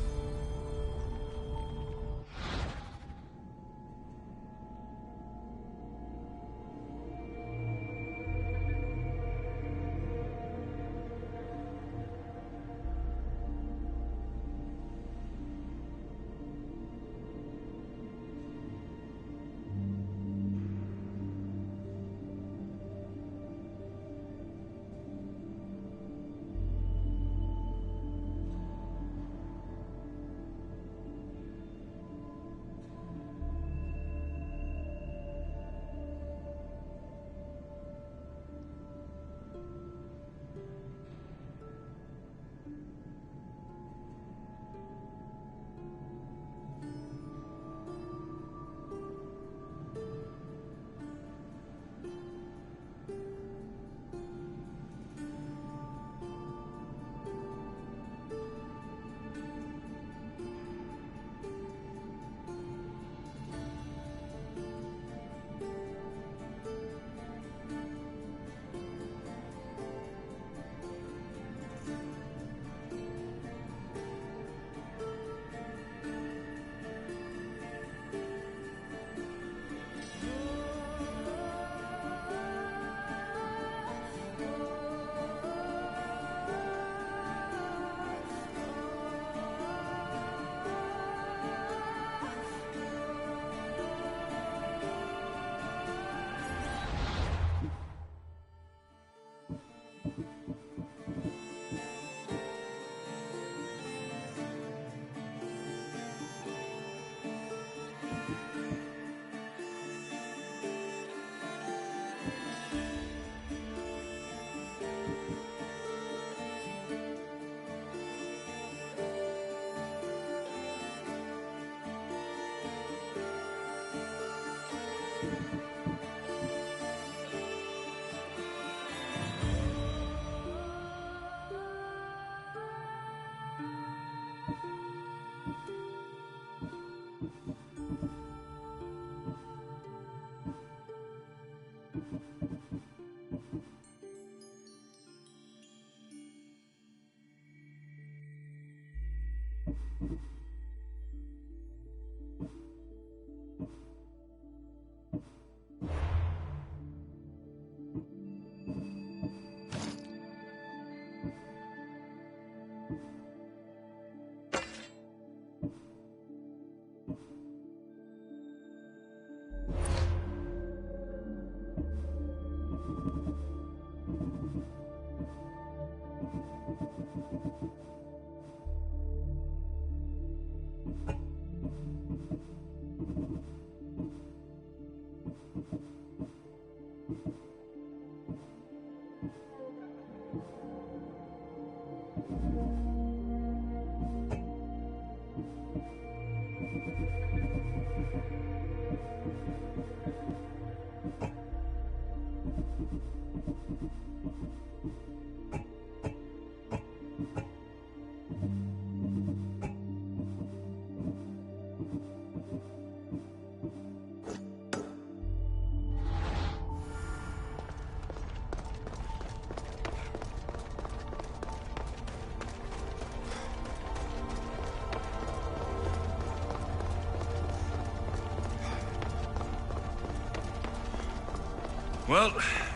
Speaker 2: Well,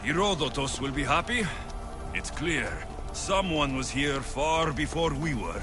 Speaker 2: Herodotus will be happy. It's clear. Someone was here far before we were.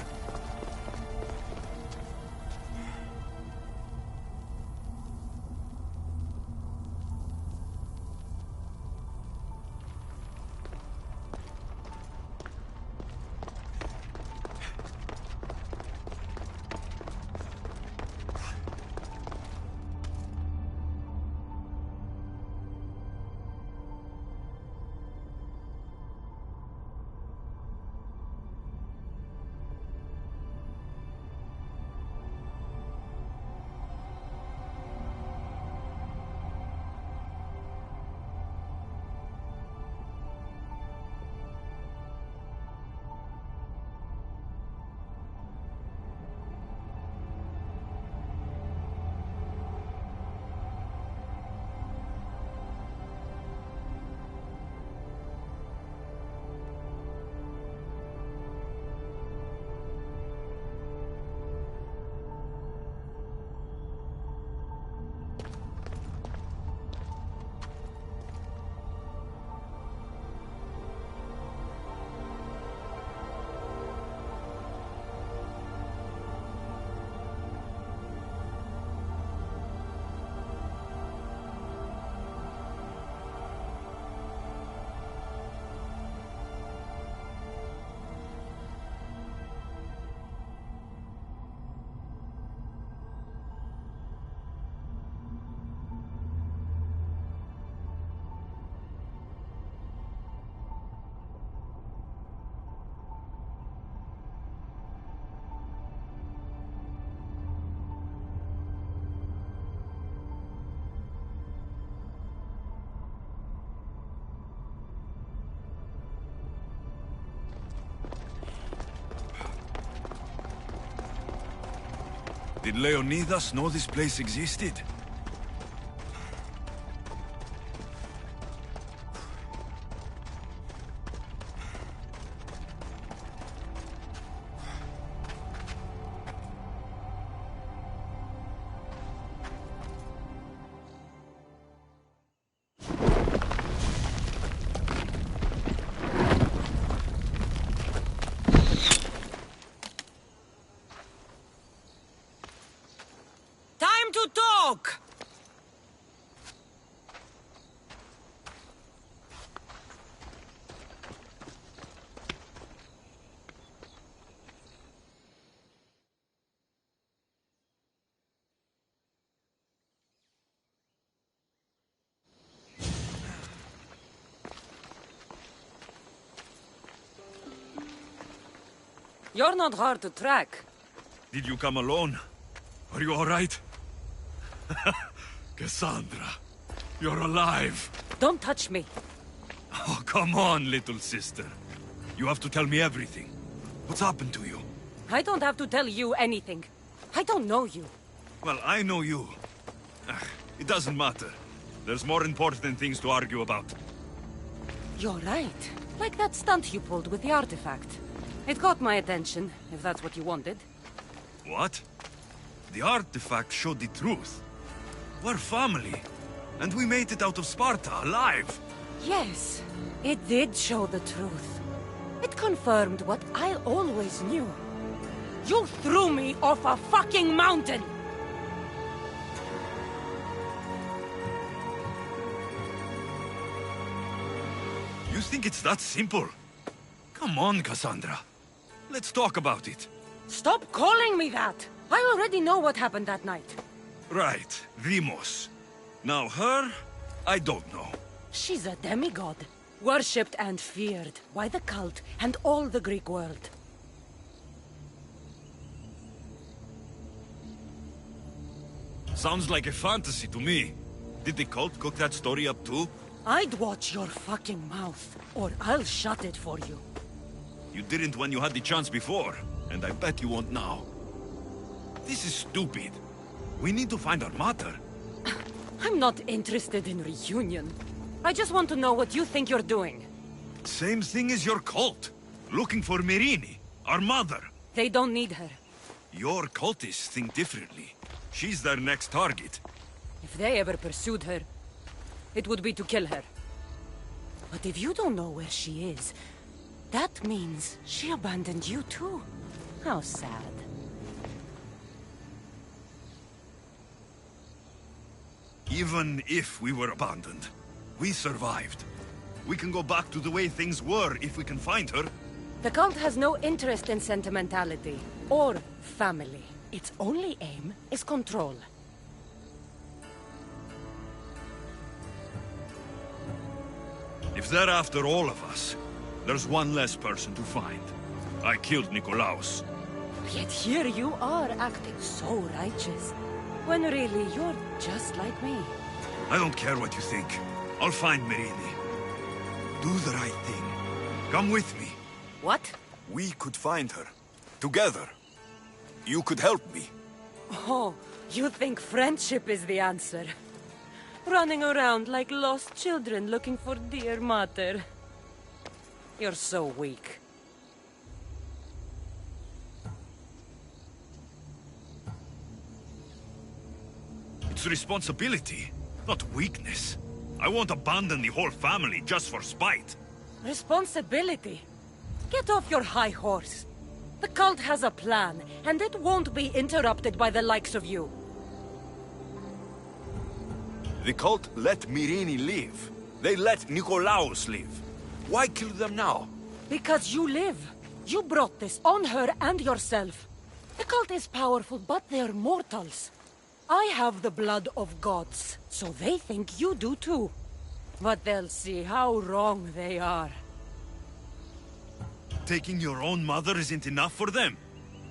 Speaker 2: Did Leonidas know this place existed?
Speaker 19: You're not hard to track.
Speaker 2: Did you come alone? Are you all right? Cassandra, you're alive.
Speaker 19: Don't touch me.
Speaker 2: Oh, come on, little sister. You have to tell me everything. What's happened to you?
Speaker 19: I don't have to tell you anything. I don't know you.
Speaker 2: Well, I know you. It doesn't matter. There's more important things to argue about.
Speaker 19: You're right. Like that stunt you pulled with the artifact. It got my attention, if that's what you wanted.
Speaker 2: What? The artifact showed the truth. We're family, and we made it out of Sparta alive.
Speaker 11: Yes, it did show the truth. It confirmed what I always knew. You threw me off a fucking mountain!
Speaker 2: You think it's that simple? Come on, Cassandra. Let's talk about it.
Speaker 11: Stop calling me that! I already know what happened that night.
Speaker 2: Right, Demos. Now her, I don't know.
Speaker 11: She's a demigod, worshipped and feared by the cult and all the Greek world.
Speaker 2: Sounds like a fantasy to me. Did the cult cook that story up too?
Speaker 11: I'd watch your fucking mouth, or I'll shut it for you.
Speaker 2: You didn't when you had the chance before, and I bet you won't now. This is stupid. We need to find our mother.
Speaker 11: I'm not interested in reunion. I just want to know what you think you're doing.
Speaker 2: Same thing as your cult. Looking for Myrrine, our mother.
Speaker 11: They don't need her.
Speaker 2: Your cultists think differently. She's their next target.
Speaker 11: If they ever pursued her, it would be to kill her. But if you don't know where she is, that means she abandoned you too. How sad.
Speaker 2: Even if we were abandoned, we survived. We can go back to the way things were if we can find her.
Speaker 11: The cult has no interest in sentimentality or family. Its only aim is control.
Speaker 2: If they're after all of us, there's one less person to find. I killed Nikolaos.
Speaker 11: Yet here you are acting so righteous, when really you're just like me.
Speaker 2: I don't care what you think. I'll find Myrrine. Do the right thing. Come with me.
Speaker 11: What?
Speaker 2: We could find her. Together. You could help me.
Speaker 11: Oh, you think friendship is the answer? Running around like lost children looking for dear mother. You're so weak.
Speaker 2: It's responsibility, not weakness. I won't abandon the whole family just for spite.
Speaker 11: Responsibility? Get off your high horse. The cult has a plan, and it won't be interrupted by the likes of you.
Speaker 2: The cult let Myrrine live. They let Nikolaos live. Why kill them now?
Speaker 11: Because you live. You brought this on her and yourself. The cult is powerful, but they're mortals. I have the blood of gods, so they think you do too. But they'll see how wrong they are.
Speaker 2: Taking your own mother isn't enough for them?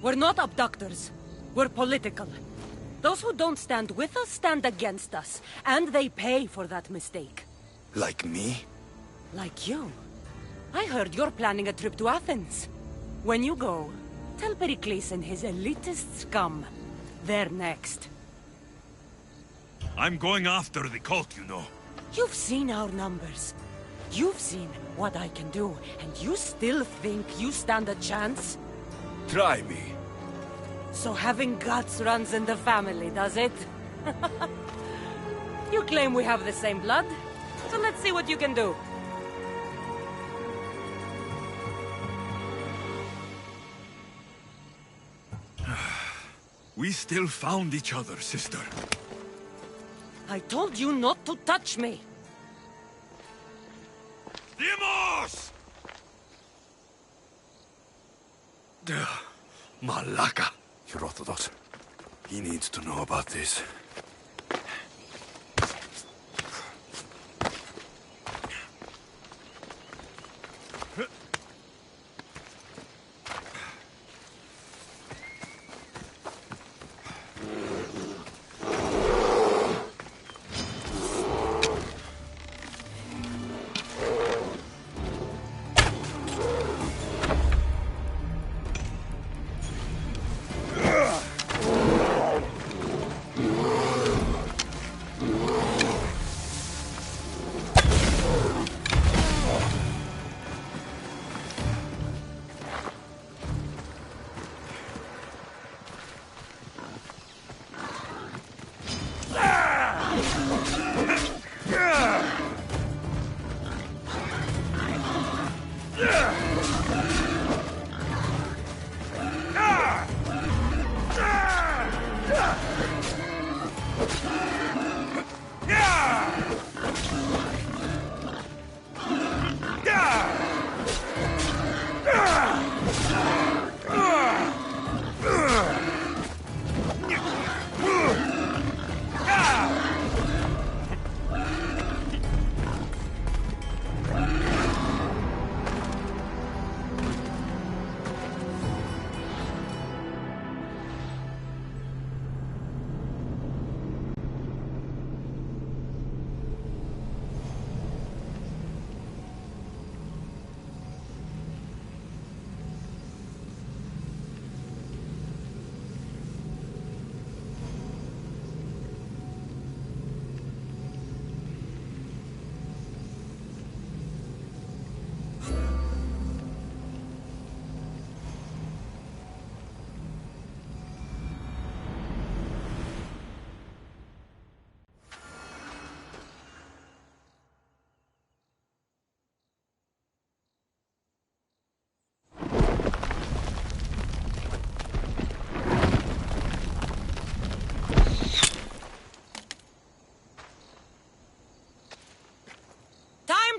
Speaker 11: We're not abductors. We're political. Those who don't stand with us stand against us, and they pay for that mistake.
Speaker 2: Like me?
Speaker 11: Like you. I heard you're planning a trip to Athens. When you go, tell Pericles and his elitist scum. They're next.
Speaker 2: I'm going after the cult, you know.
Speaker 11: You've seen our numbers. You've seen what I can do, and you still think you stand a chance?
Speaker 2: Try me.
Speaker 11: So having guts runs in the family, does it? You claim we have the same blood, so let's see what you can do.
Speaker 2: We still found each other, sister.
Speaker 11: I told you not to touch me!
Speaker 2: Demos! Malaka. Herodotus. He needs to know about this.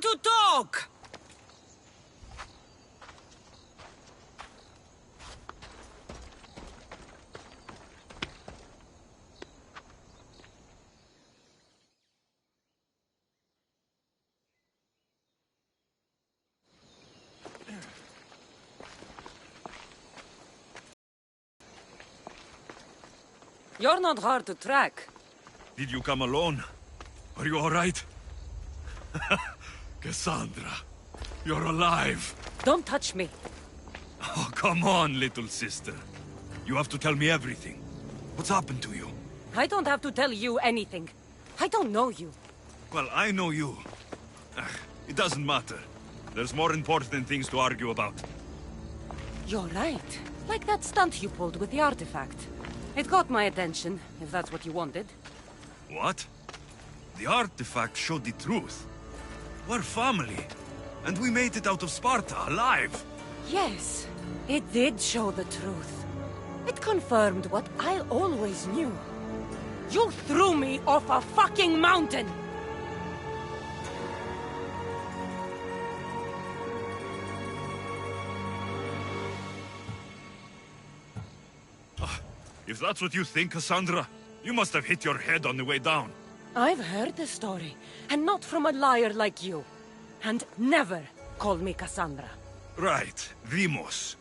Speaker 11: to talk! You're not hard to track.
Speaker 2: Did you come alone? Are you all right? Cassandra, you're alive.
Speaker 11: Don't touch me.
Speaker 2: Oh, come on, little sister. You have to tell me everything. What's happened to you?
Speaker 11: I don't have to tell you anything. I don't know you.
Speaker 2: Well, I know you. It doesn't matter. There's more important things to argue about.
Speaker 11: You're right. Like that stunt you pulled with the artifact. It got my attention, if that's what you wanted.
Speaker 2: What? The artifact showed the truth. We're family. And we made it out of Sparta, alive.
Speaker 11: Yes, it did show the truth. It confirmed what I always knew. You threw me off a fucking mountain!
Speaker 2: If that's what you think, Cassandra, you must have hit your head on the way down.
Speaker 11: I've heard the story, and not from a liar like you. And never call me Cassandra.
Speaker 2: Right, Demos.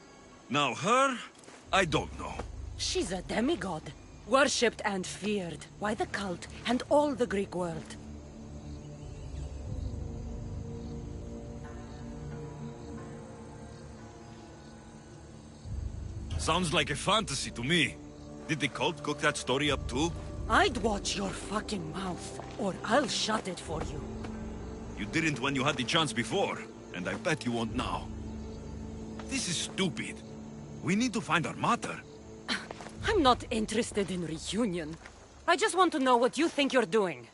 Speaker 2: Now her, I don't know.
Speaker 11: She's a demigod, worshipped and feared by the cult and all the Greek world.
Speaker 2: Sounds like a fantasy to me. Did the cult cook that story up too?
Speaker 11: I'd watch your fucking mouth, or I'll shut it for you.
Speaker 2: You didn't when you had the chance before, and I bet you won't now. This is stupid. We need to find our mother.
Speaker 11: I'm not interested in reunion. I just want to know what you think you're doing.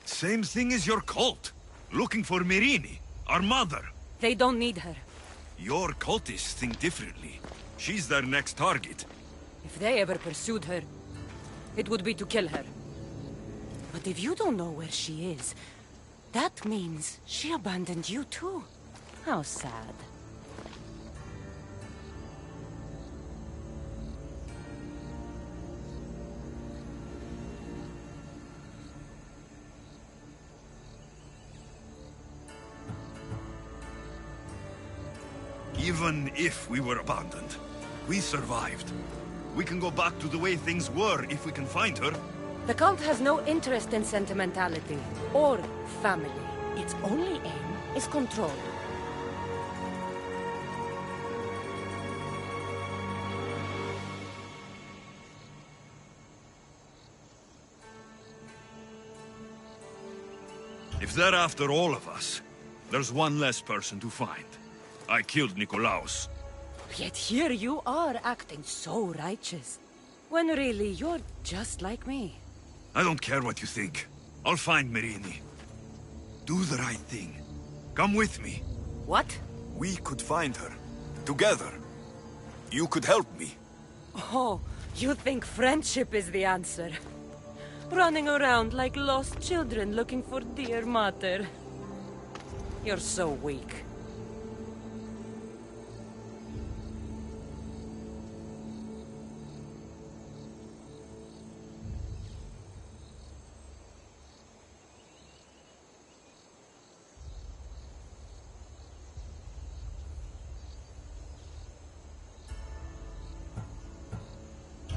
Speaker 2: Same thing as your cult. Looking for Myrrine, our mother.
Speaker 11: They don't need her.
Speaker 2: Your cultists think differently. She's their next target.
Speaker 11: If they ever pursued her, it would be to kill her. But if you don't know where she is, that means she abandoned you too. How sad.
Speaker 2: Even if we were abandoned, we survived. We can go back to the way things were if we can find her.
Speaker 11: The cult has no interest in sentimentality or family. Its only aim is control.
Speaker 2: If they're after all of us, there's one less person to find. I killed Nikolaos.
Speaker 11: Yet here you are acting so righteous. When really you're just like me.
Speaker 2: I don't care what you think. I'll find Myrrine. Do the right thing. Come with me.
Speaker 11: What?
Speaker 2: We could find her. Together. You could help me.
Speaker 11: Oh, you think friendship is the answer? Running around like lost children looking for dear mother. You're so weak.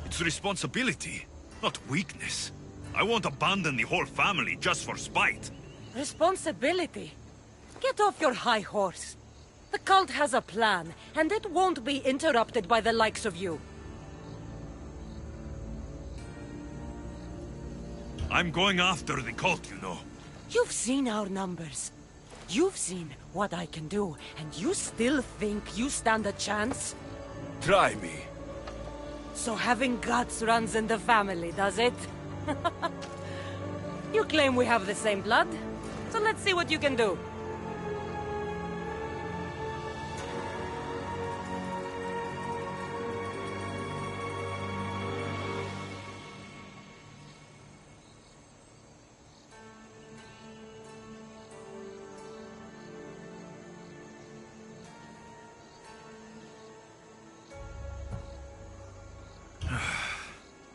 Speaker 2: It's responsibility, not weakness. I won't abandon the whole family just for spite.
Speaker 11: Responsibility? Get off your high horse. The cult has a plan, and it won't be interrupted by the likes of you.
Speaker 2: I'm going after the cult, you know.
Speaker 11: You've seen our numbers. You've seen what I can do, and you still think you stand a chance?
Speaker 2: Try me.
Speaker 11: So having guts runs in the family, does it? You claim we have the same blood, so let's see what you can do.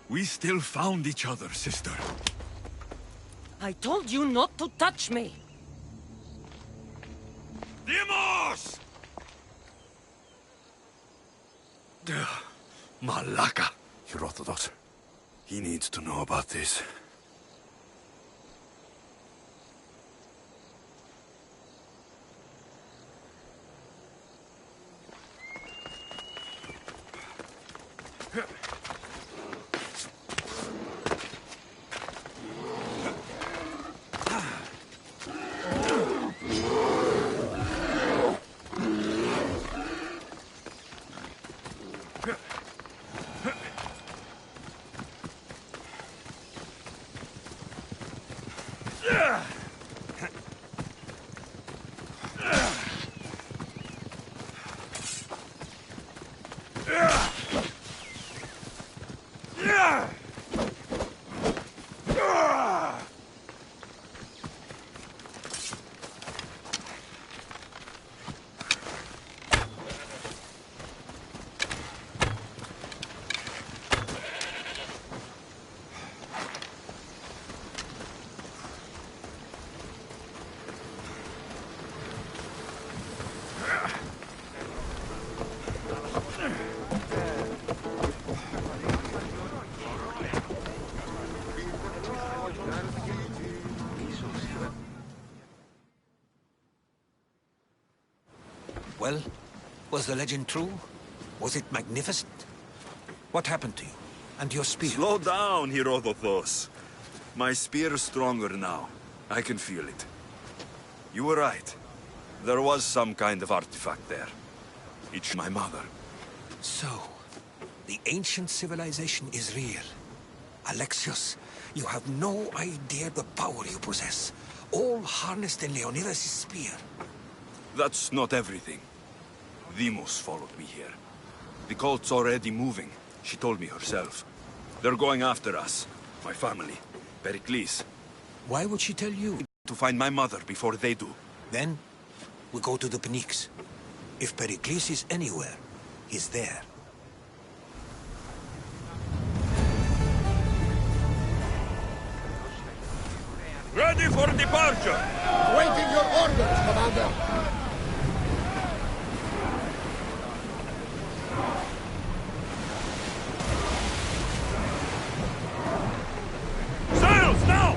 Speaker 2: We still found each other, sister.
Speaker 11: I told you not to touch me!
Speaker 2: Dimos! Malaka.
Speaker 3: Herodotus.
Speaker 2: He needs to know about this.
Speaker 3: Well, was the legend true? Was it magnificent? What happened to you? And your spear?
Speaker 2: Slow down, Herodotus. My spear is stronger now. I can feel it. You were right. There was some kind of artifact there. It's my mother.
Speaker 3: So, the ancient civilization is real. Alexios, you have no idea the power you possess. All harnessed in Leonidas' spear.
Speaker 2: That's not everything. Deimos followed me here. The cult's already moving. She told me herself. They're going after us. My family. Pericles.
Speaker 3: Why would she tell you?
Speaker 2: To find my mother before they do.
Speaker 3: Then, we go to the Pnyx. If Pericles is anywhere, he's there.
Speaker 2: Ready for departure!
Speaker 14: Waiting your orders, Commander!
Speaker 2: Sails, now!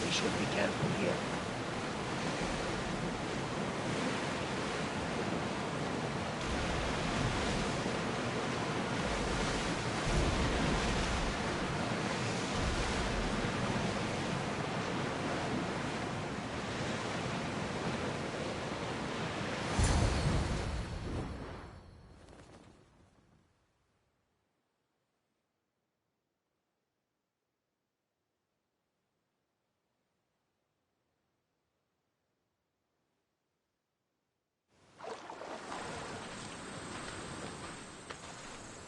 Speaker 15: We should be careful here.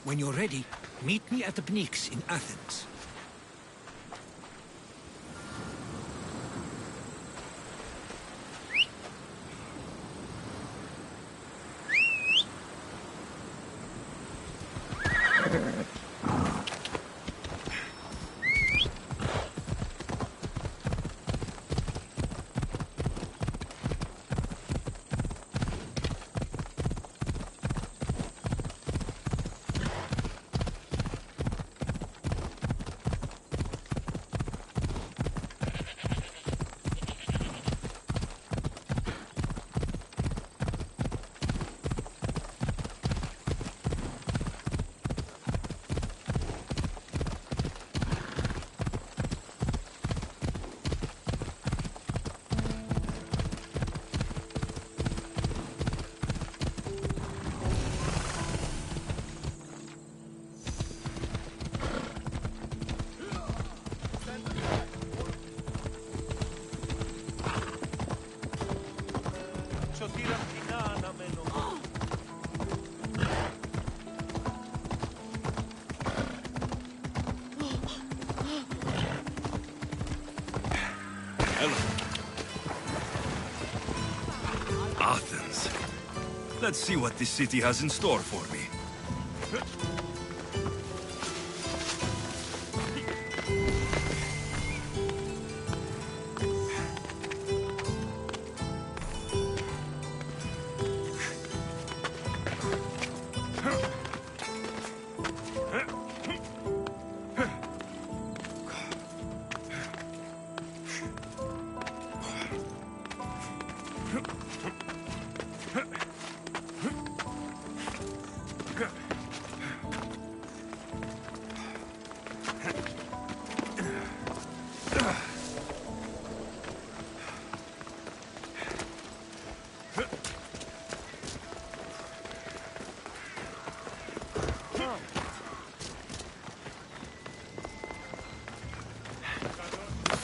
Speaker 15: When you're ready, meet me at the Pnyx in Athens.
Speaker 2: Athens. Let's see what this city has in store for me.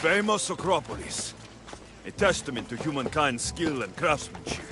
Speaker 2: Famous Acropolis. A testament to humankind's skill and craftsmanship.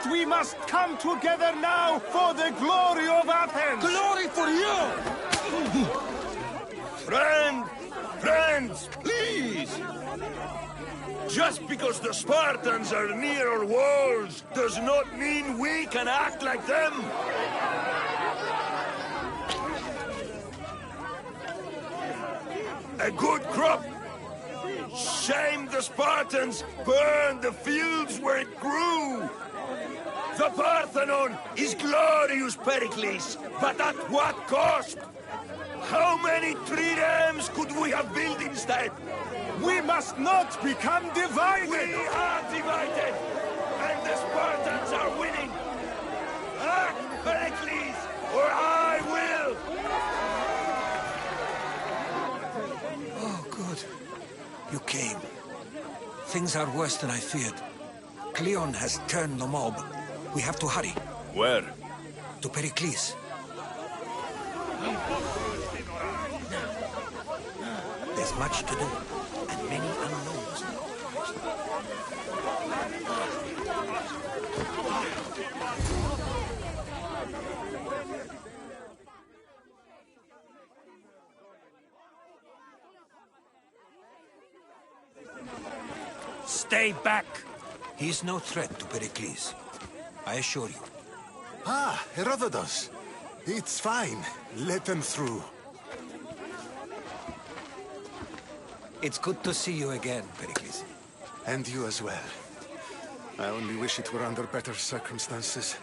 Speaker 7: But we must come together now for the glory of Athens!
Speaker 14: Glory for you!
Speaker 1: Friends, please! Just because the Spartans are near our walls does not mean we can act like them! A good crop! Shame the Spartans burned the fields where it grew! The Parthenon is glorious, Pericles, but at what cost? How many triremes could we have built instead?
Speaker 7: We must not become divided!
Speaker 1: We are divided! And the Spartans are winning! Act, Pericles, or I will!
Speaker 3: Oh, good. You came. Things are worse than I feared. Cleon has turned the mob. We have to hurry.
Speaker 2: Where?
Speaker 3: To Pericles. There's much to do, and many unknowns. Stay back! He's no threat to Pericles. I assure you.
Speaker 9: Ah, Herodotus. It's fine. Let them through.
Speaker 3: It's good to see you again, Pericles.
Speaker 9: And you as well. I only wish it were under better circumstances.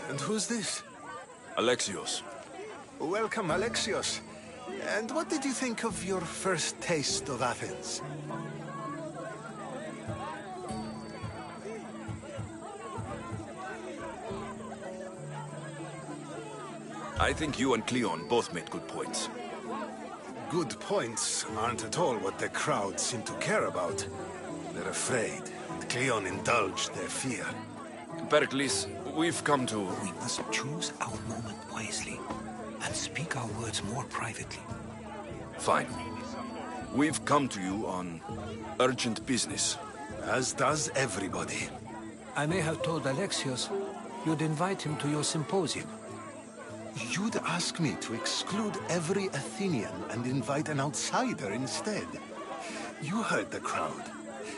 Speaker 9: And who's this?
Speaker 2: Alexios.
Speaker 9: Welcome, Alexios. And what did you think of your first taste of Athens?
Speaker 2: I think you and Cleon both made good points.
Speaker 9: Good points aren't at all what the crowd seem to care about. They're afraid, and Cleon indulged their fear.
Speaker 2: Pericles, we've come to...
Speaker 3: We must choose our moment wisely, and speak our words more privately.
Speaker 2: Fine. We've come to you on urgent business.
Speaker 9: As does everybody.
Speaker 3: I may have told Alexios you'd invite him to your symposium.
Speaker 9: You'd ask me to exclude every Athenian and invite an outsider instead. You heard the crowd.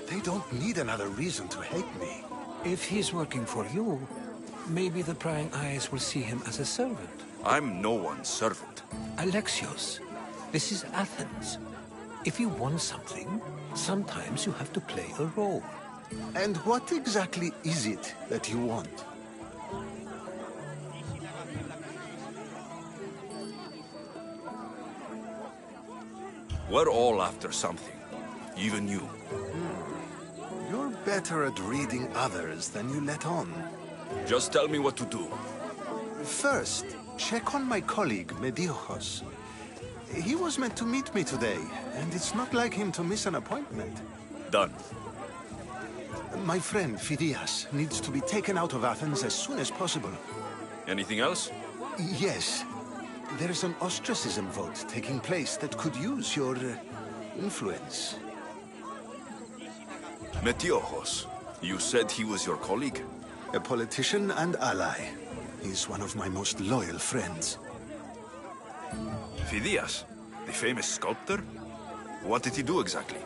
Speaker 9: They don't need another reason to hate me.
Speaker 3: If he's working for you, maybe the prying eyes will see him as a servant.
Speaker 2: I'm no one's servant.
Speaker 3: Alexios, this is Athens. If you want something, sometimes you have to play a role.
Speaker 9: And what exactly is it that you want?
Speaker 2: We're all after something. Even you.
Speaker 9: You're better at reading others than you let on.
Speaker 2: Just tell me what to do.
Speaker 9: First, check on my colleague, Mediochos. He was meant to meet me today, and it's not like him to miss an appointment.
Speaker 2: Done.
Speaker 9: My friend, Phidias, needs to be taken out of Athens as soon as possible.
Speaker 2: Anything else?
Speaker 9: Yes. There's an ostracism vote taking place that could use your influence.
Speaker 2: Metiochos. You said he was your colleague?
Speaker 9: A politician and ally. He's one of my most loyal friends.
Speaker 2: Phidias, the famous sculptor? What did he do exactly?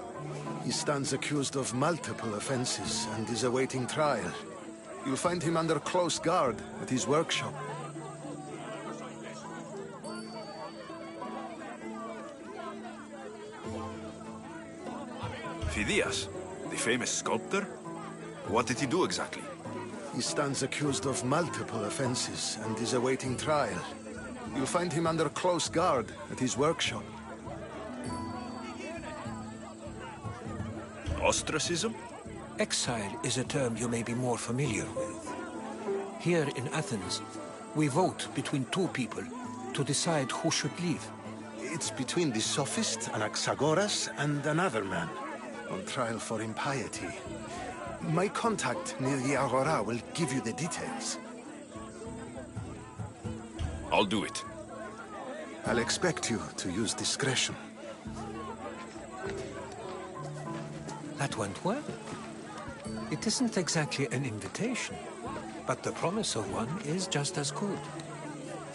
Speaker 9: He stands accused of multiple offenses and is awaiting trial. You'll find him under close guard at his workshop.
Speaker 2: Phidias, the famous sculptor? What did he do exactly?
Speaker 9: He stands accused of multiple offenses and is awaiting trial. You'll find him under close guard at his workshop.
Speaker 2: Ostracism?
Speaker 3: Exile is a term you may be more familiar with. Here in Athens, we vote between two people to decide who should leave.
Speaker 9: It's between the sophist Anaxagoras and another man, on trial for impiety. My contact near the Agora will give you the details.
Speaker 2: I'll do it.
Speaker 9: I'll expect you to use discretion.
Speaker 3: That went well. It isn't exactly an invitation. But the promise of one is just as good.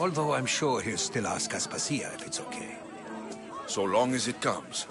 Speaker 3: Although I'm sure he'll still ask Aspasia if it's okay.
Speaker 2: So long as it comes.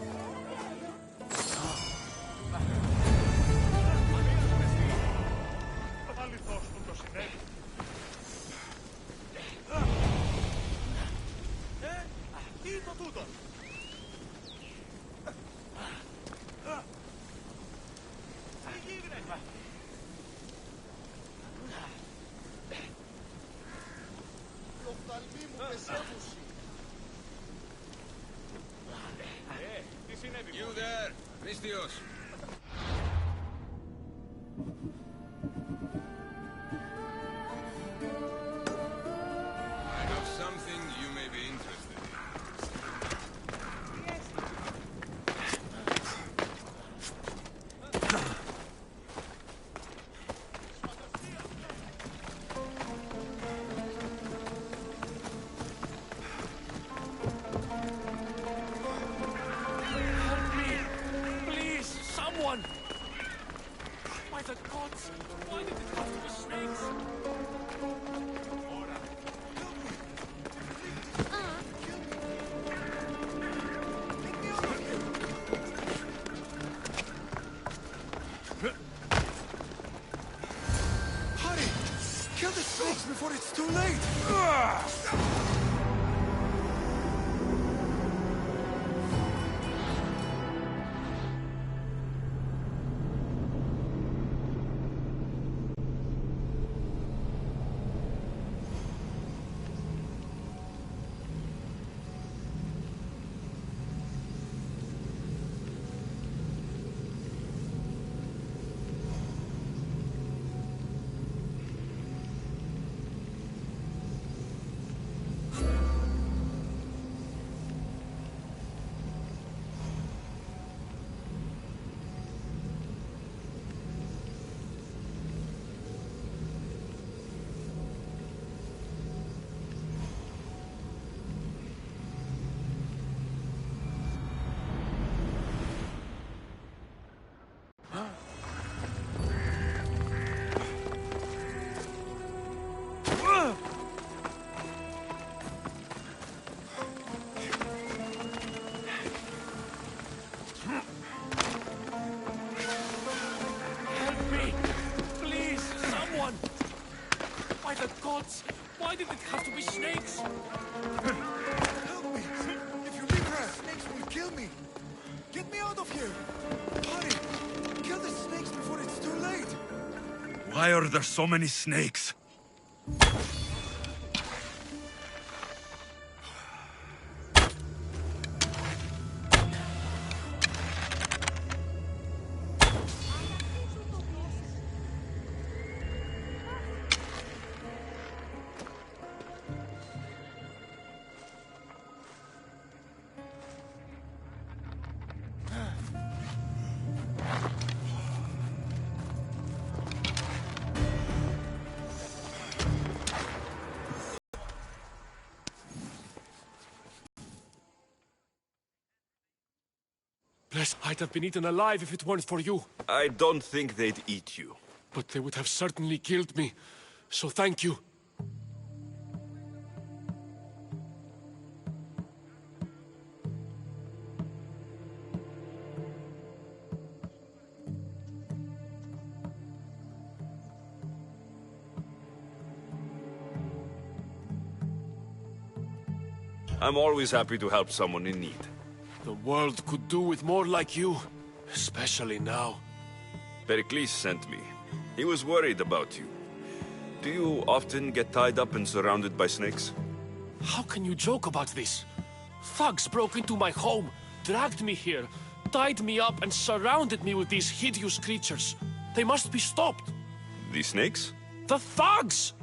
Speaker 2: You there, Christios. I have something you may be interested in.
Speaker 14: By the gods! Why did it have to be snakes?
Speaker 9: Hurry! Kill the snakes before it's too late!
Speaker 14: Why did it have to be snakes?
Speaker 9: Help me! If you leave her, snakes will kill me! Get me out of here! Hurry! Kill the snakes before it's too late!
Speaker 2: Why are there so many snakes?
Speaker 14: Bless, I'd have been eaten alive if it weren't for you.
Speaker 2: I don't think they'd eat you.
Speaker 14: But they would have certainly killed me. So thank you.
Speaker 2: I'm always happy to help someone in need.
Speaker 14: The world could do with more like you, especially now.
Speaker 2: Pericles sent me. He was worried about you. Do you often get tied up and surrounded by snakes?
Speaker 14: How can you joke about this? Thugs broke into my home, dragged me here, tied me up and surrounded me with these hideous creatures. They must be stopped.
Speaker 2: The snakes?
Speaker 14: The thugs!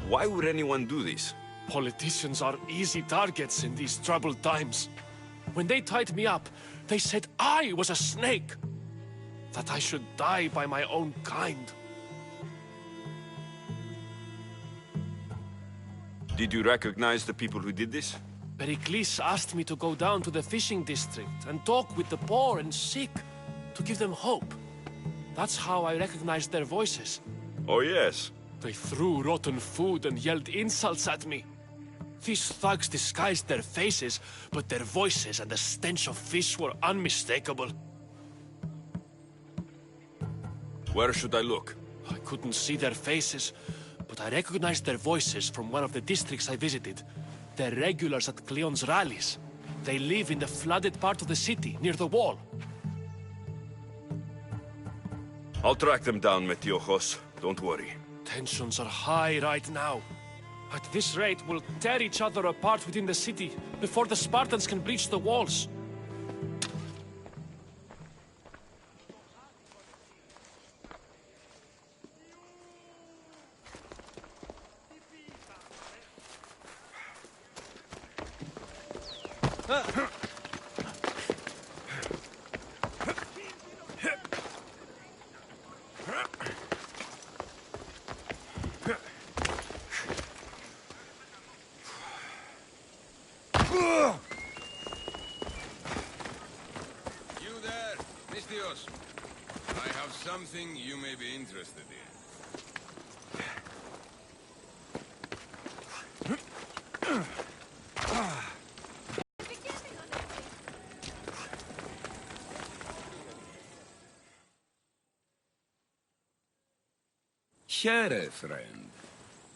Speaker 2: Why would anyone do this?
Speaker 14: Politicians are easy targets in these troubled times. When they tied me up, they said I was a snake. That I should die by my own kind.
Speaker 2: Did you recognize the people who did this?
Speaker 6: Pericles asked me to go down to the fishing district and talk with the poor and sick, to give them hope. That's how I recognized their voices.
Speaker 2: Oh, yes.
Speaker 6: They threw rotten food and yelled insults at me. These thugs disguised their faces, but their voices and the stench of fish were unmistakable.
Speaker 2: Where should I look?
Speaker 6: I couldn't see their faces, but I recognized their voices from one of the districts I visited. They're regulars at Cleon's rallies. They live in the flooded part of the city, near the wall.
Speaker 2: I'll track them down, Metiojos. Don't worry.
Speaker 6: Tensions are high right now. At this rate, we'll tear each other apart within the city before the Spartans can breach the walls.
Speaker 1: I have something you may be interested in. Here, friend.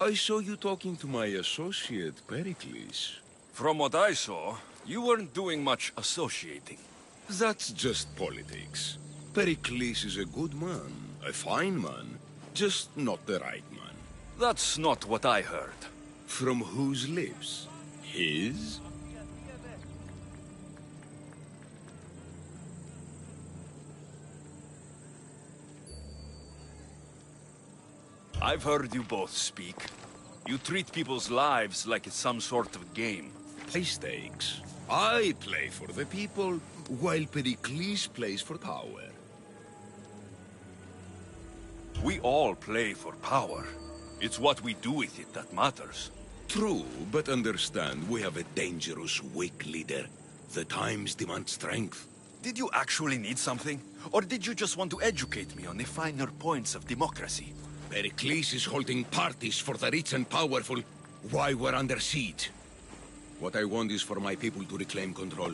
Speaker 1: I saw you talking to my associate, Pericles.
Speaker 2: From what I saw, you weren't doing much associating.
Speaker 1: That's just politics. Pericles is a good man, a fine man, just not the right man.
Speaker 2: That's not what I heard.
Speaker 1: From whose lips? His?
Speaker 2: I've heard you both speak. You treat people's lives like it's some sort of game.
Speaker 1: High stakes. I play for the people, while Pericles plays for power.
Speaker 2: We all play for power. It's what we do with it that matters.
Speaker 1: True, but understand, we have a dangerous, weak leader. The times demand strength.
Speaker 2: Did you actually need something? Or did you just want to educate me on the finer points of democracy?
Speaker 1: Pericles is holding parties for the rich and powerful while we're under siege. What I want is for my people to reclaim control.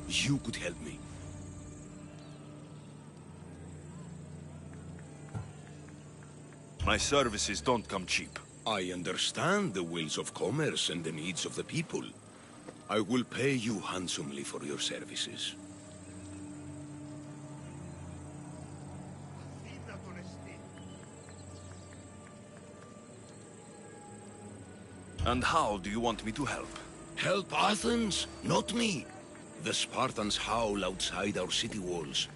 Speaker 1: You could help me.
Speaker 2: My services don't come cheap.
Speaker 1: I understand the wills of commerce and the needs of the people. I will pay you handsomely for your services.
Speaker 2: And how do you want me to help?
Speaker 1: Help Athens, not me. The Spartans howl outside our city walls.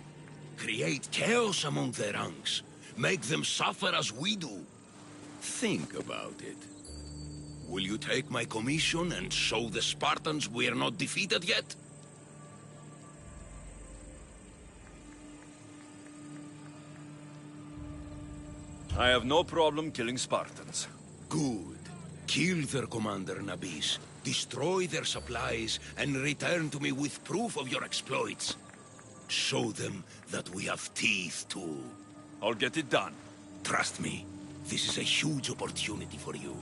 Speaker 1: Create chaos among their ranks. Make them suffer as we do. Think about it. Will you take my commission and show the Spartans we are not defeated yet?
Speaker 2: I have no problem killing Spartans.
Speaker 1: Good. Kill their commander, Nabis. Destroy their supplies and return to me with proof of your exploits. Show them that we have teeth, too.
Speaker 2: I'll get it done.
Speaker 1: Trust me, this is a huge opportunity for you.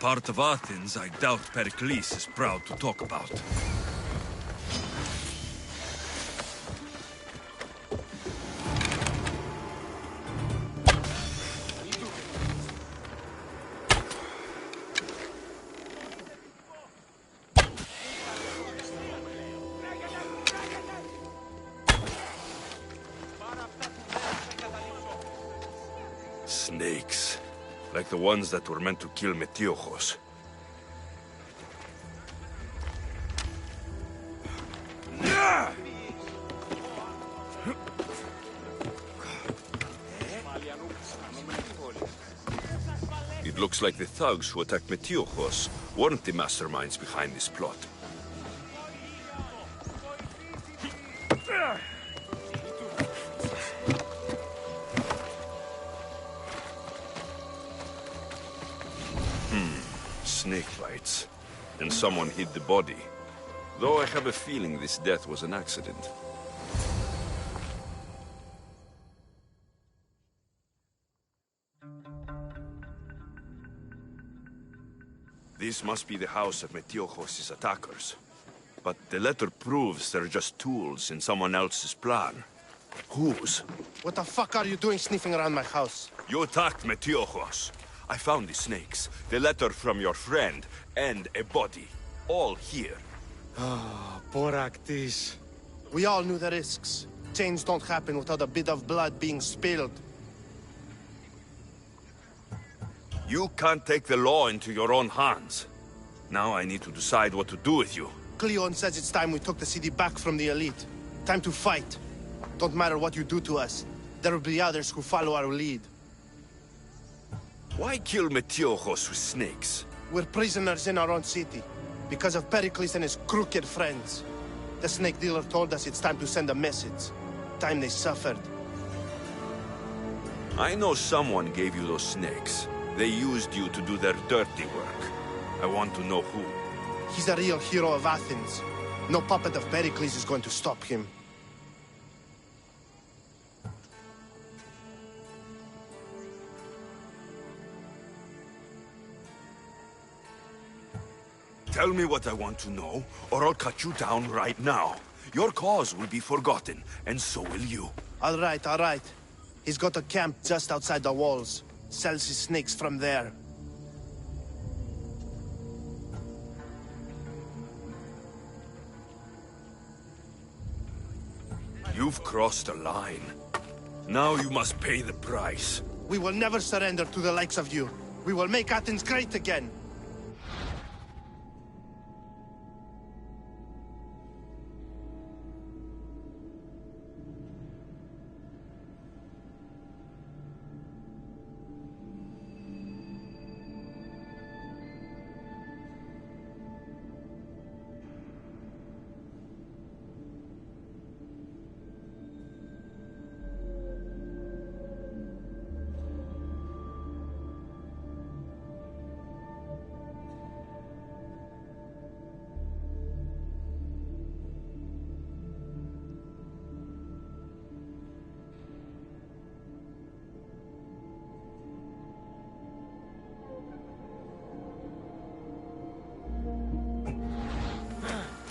Speaker 2: part of Athens I doubt Pericles is proud to talk about. Snakes. Like the ones that were meant to kill Metiochos. It looks like the thugs who attacked Metiochos weren't the masterminds behind this plot. Snake bites. And someone hid the body. Though I have a feeling this death was an accident. This must be the house of Metiochos' attackers. But the letter proves they're just tools in someone else's plan. Whose?
Speaker 7: What the fuck are you doing sniffing around my house?
Speaker 2: You attacked Metiochos. I found the snakes, the letter from your friend, and a body. All here.
Speaker 7: Ah, Boraktis. We all knew the risks. Change don't happen without a bit of blood being spilled.
Speaker 2: You can't take the law into your own hands. Now I need to decide what to do with you.
Speaker 7: Cleon says it's time we took the city back from the elite. Time to fight. Don't matter what you do to us. There will be others who follow our lead.
Speaker 2: Why kill Metiochos with snakes?
Speaker 7: We're prisoners in our own city. Because of Pericles and his crooked friends. The snake dealer told us it's time to send a message. Time they suffered.
Speaker 2: I know someone gave you those snakes. They used you to do their dirty work. I want to know who.
Speaker 7: He's a real hero of Athens. No puppet of Pericles is going to stop him.
Speaker 2: Tell me what I want to know, or I'll cut you down right now. Your cause will be forgotten, and so will you.
Speaker 7: All right, all right. He's got a camp just outside the walls. Sells his snakes from there.
Speaker 2: You've crossed a line. Now you must pay the price.
Speaker 7: We will never surrender to the likes of you. We will make Athens great again.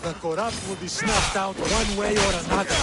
Speaker 14: The corrupt will be snuffed out one way or another.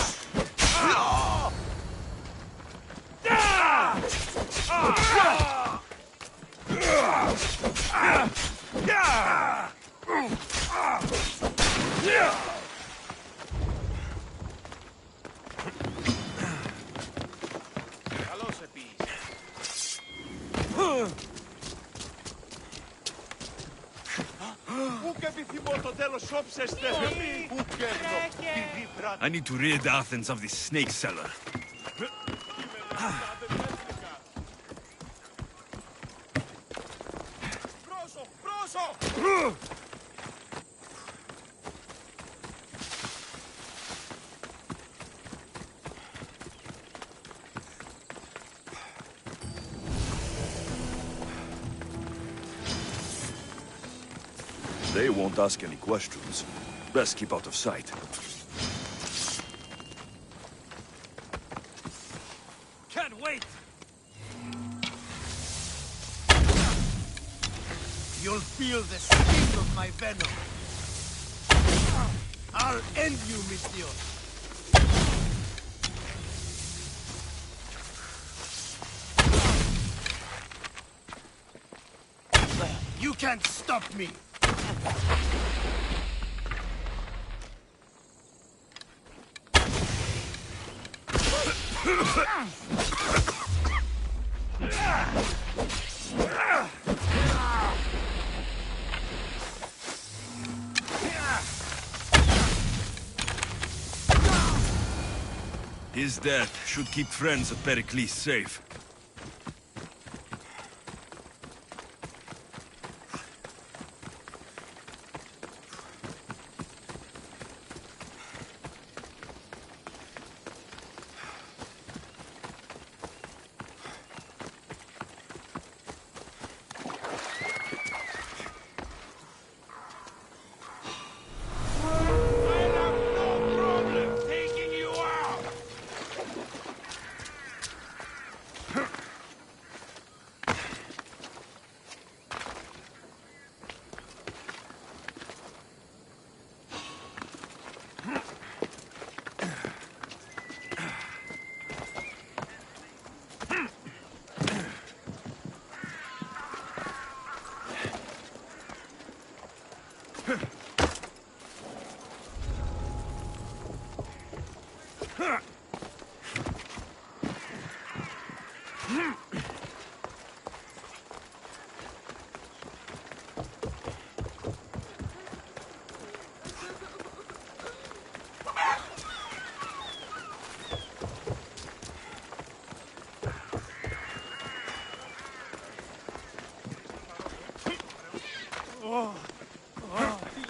Speaker 2: I need to rid Athens of this snake seller. They won't ask any questions. Best keep out of sight.
Speaker 14: Can't wait! You'll feel the sting of my venom. I'll end you, Misthios. You can't stop me!
Speaker 2: His death should keep friends of Pericles safe.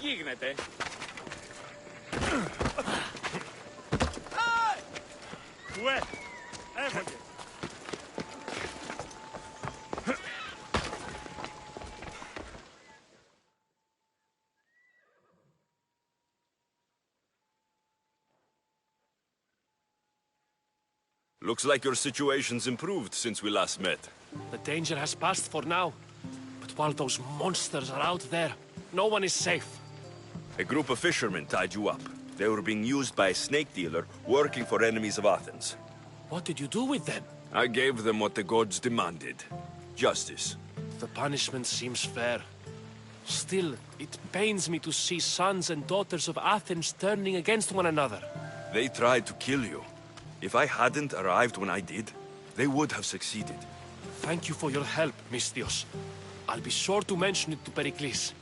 Speaker 6: Τι γίνεται? Ουε, έφαγε.
Speaker 2: Looks like your situation's improved since we last met.
Speaker 6: The danger has passed for now. But while those monsters are out there, no one is safe.
Speaker 2: A group of fishermen tied you up. They were being used by a snake dealer working for enemies of Athens.
Speaker 6: What did you do with them?
Speaker 2: I gave them what the gods demanded. Justice.
Speaker 6: The punishment seems fair. Still, it pains me to see sons and daughters of Athens turning against one another.
Speaker 2: They tried to kill you. If I hadn't arrived when I did, they would have succeeded.
Speaker 6: Thank you for your help, Misthios. I'll be sure to mention it to Pericles.